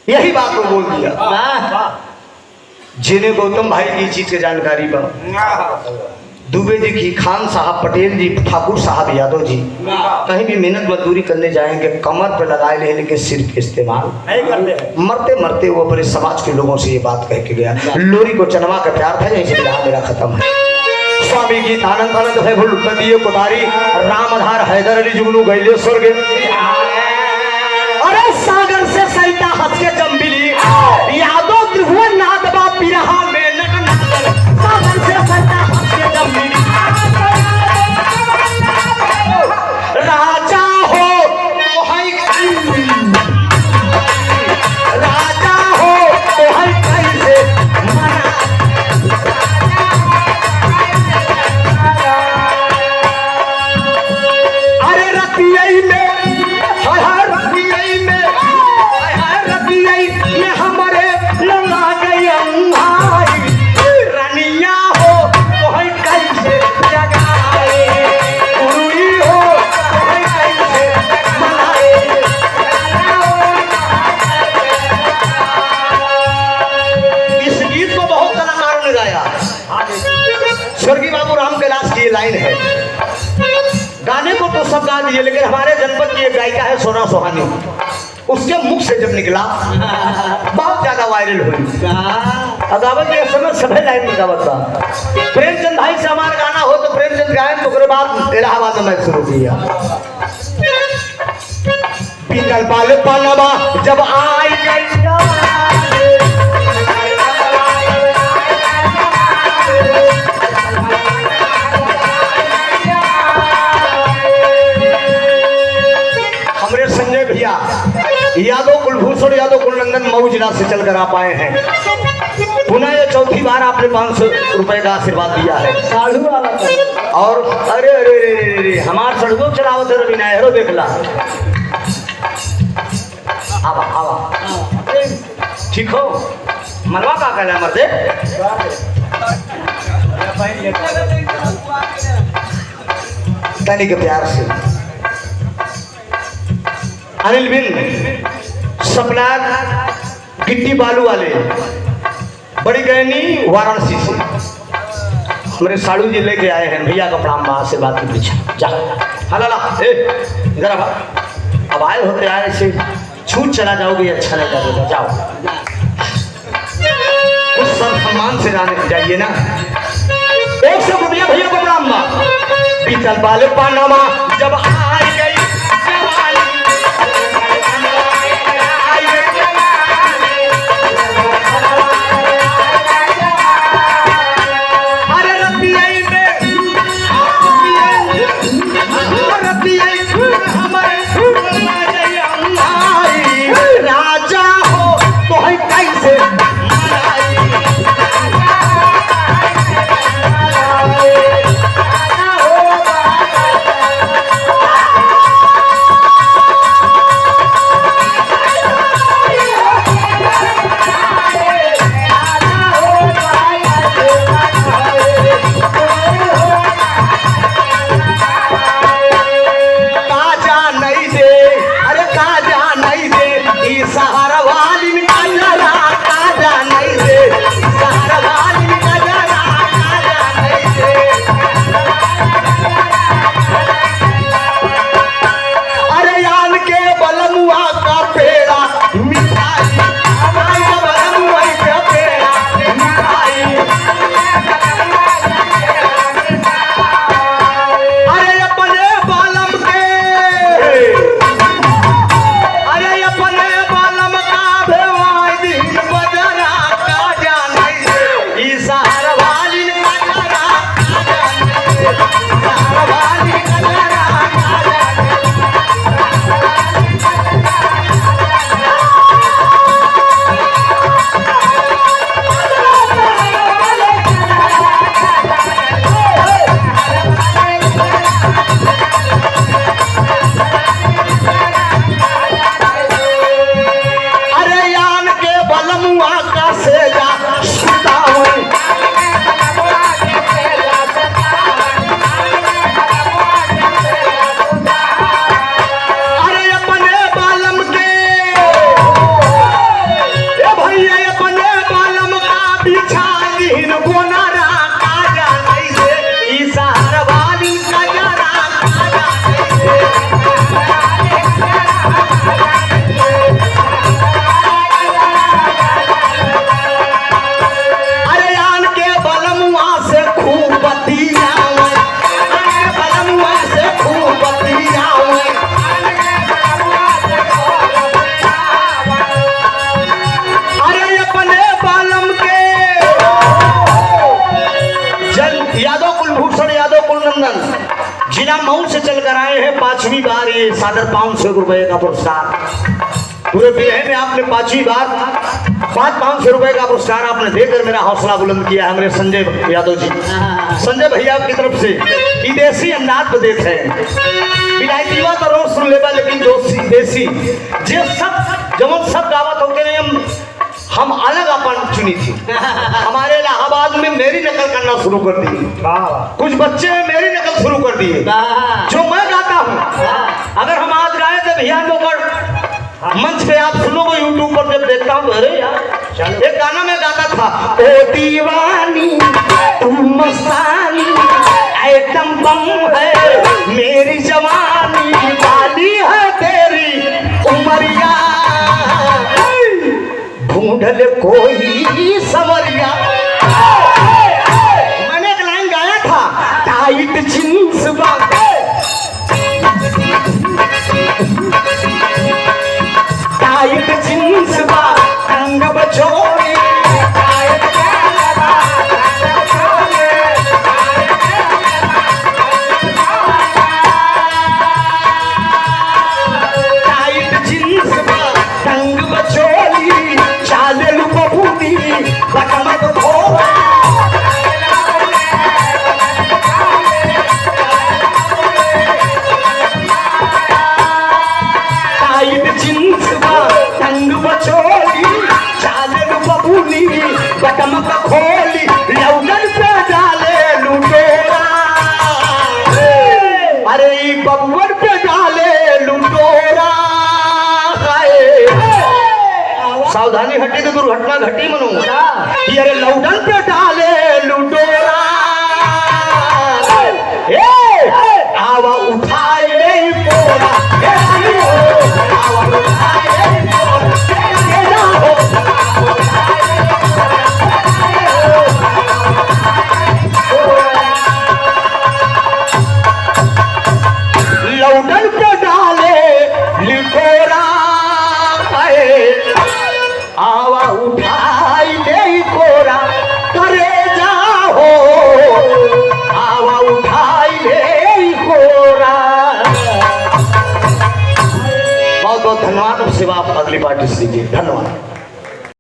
यही बात को बोल दिया जिन्हें गौतम भाई की चीज की जानकारी बा दुबे जी की, खान साहब, पटेल जी, ठाकुर साहब, यादव जी कहीं भी मेहनत मजदूरी करने जाएंगे कमर पे लगाए ले लेकिन सिर के इस्तेमाल नहीं करते। मरते मरते वो अपने समाज के लोगों से ये बात कह के गया। लोरी को चनवा का प्यार था यहीं से बिरहा मेरा खत्म है। स्वामी की आनंद आनंद है भूल दिए कुदारी रामधार हैदर अली जुगनू गैले स्वर्ग। अरे सागर से सरिता हंस के जम्बिली यादव त्रिभुवन नादबा पिरहा में नगर सागर से सरिता हंस के जम्बिली राजा हो तो है राजा हो तो है कैसे मना अरे रतियई में हर रतियई में हमारे लगा गई अंधाई रनिया हो तो है कैसे जगाए उरुई हो तो है कैसे मनाए। इस गीत को बहुत कलाकारों ने गाया। स्वर्गीय बाबू राम कैलाश की ये लाइन है। गाने को तो सब गा दिए लेकिन हमारे जनपद की एक गायिका है सोना सोहानी, उसके मुख से जब निकला बहुत ज्यादा वायरल हुई। अदावत के समय सभी लाइन में गावत था। प्रेमचंद भाई से हमारा गाना हो तो प्रेमचंद गायन तो उसके बाद इलाहाबाद में मैं शुरू किया। पीतल पाल पनवा जब आई गई संजय भैया यादव कुलभूषण यादव कुलनंदन मऊ जिला से चलकर आ पाए हैं। पुनः ये चौथी बार आपने 500 रुपए का आशीर्वाद दिया है। साधु वाला और अरे अरे अरे हमार सड़कों चलावत है रवि नायरो देखला आवा आवा ठीक हो मनवा का कहना मर्दे तनी के प्यार से अनिल बिन सपनार गिट्टी बालू वाले बड़ी गहनी वाराणसी से हमारे साड़ू जी लेके आए हैं। भैया का प्रणाम वहां से बात की पीछे जा हला इधर अब आए होते आए से छूट चला जाओगे अच्छा नहीं लगेगा। जाओ कुछ सर सम्मान से जाने जाइए ना। एक से भैया भैया को प्रणाम बीतल बाले पानामा जब आई गई सहारा वाली जिला मऊ से चलकर आए हैं 5वीं बार ये सादर 500 रुपए का पुरस्कार। पूरे बिरहे में आपने 5वीं बार 500 रुपए का पुरस्कार आपने देकर मेरा हौसला बुलंद किया है। मेरे संजय यादव जी, संजय भैया की तरफ से विदेशी अंदाज पे देते हैं विलायती बात और सुन लेवा, लेकिन देसी जे सब जमन सब दावत होते हैं हम अलग अपन चुनी थी। हमारे इलाहाबाद में मेरी नकल करना शुरू कर दी, कुछ बच्चे मेरी नकल शुरू कर दिए जो मैं गाता हूँ। अगर हम आज गाए थे भैया लोग मंच पे आप सुनोगे यूट्यूब पर जब देखता हूँ, अरे यार एक गाना में गाता था, ओ दीवानी तू मस्तानी आइटम बम है मेरी जवानी वाली है तेरी उमरिया ढूंढ ले कोई समरिया। मैंने एक लाइन गाया था, टाइट जींस टाइट जींस रंग बचोरी टाइट जींस रंग बचोली चाले लू बबूनी बटमट खोला जींस रंग बचोली चाले बबूनी बटमक खोली लौगन पे डाले लुटोरा। अरे बबुअन पे डाले लुटोरा। सावधानी हटी तो दुर्घटना घटी मनो। अरे लौगन पे डाले लुटोरा। आवा उठाए नहीं पोरा लौटन पे डाले लिटोरा आवा उठाई ले कोरा करे जाओ आवा उठाई ले कोरा। बहुत बहुत धन्यवाद। अब सेवा आप अगली पार्टी सीखिए। धन्यवाद।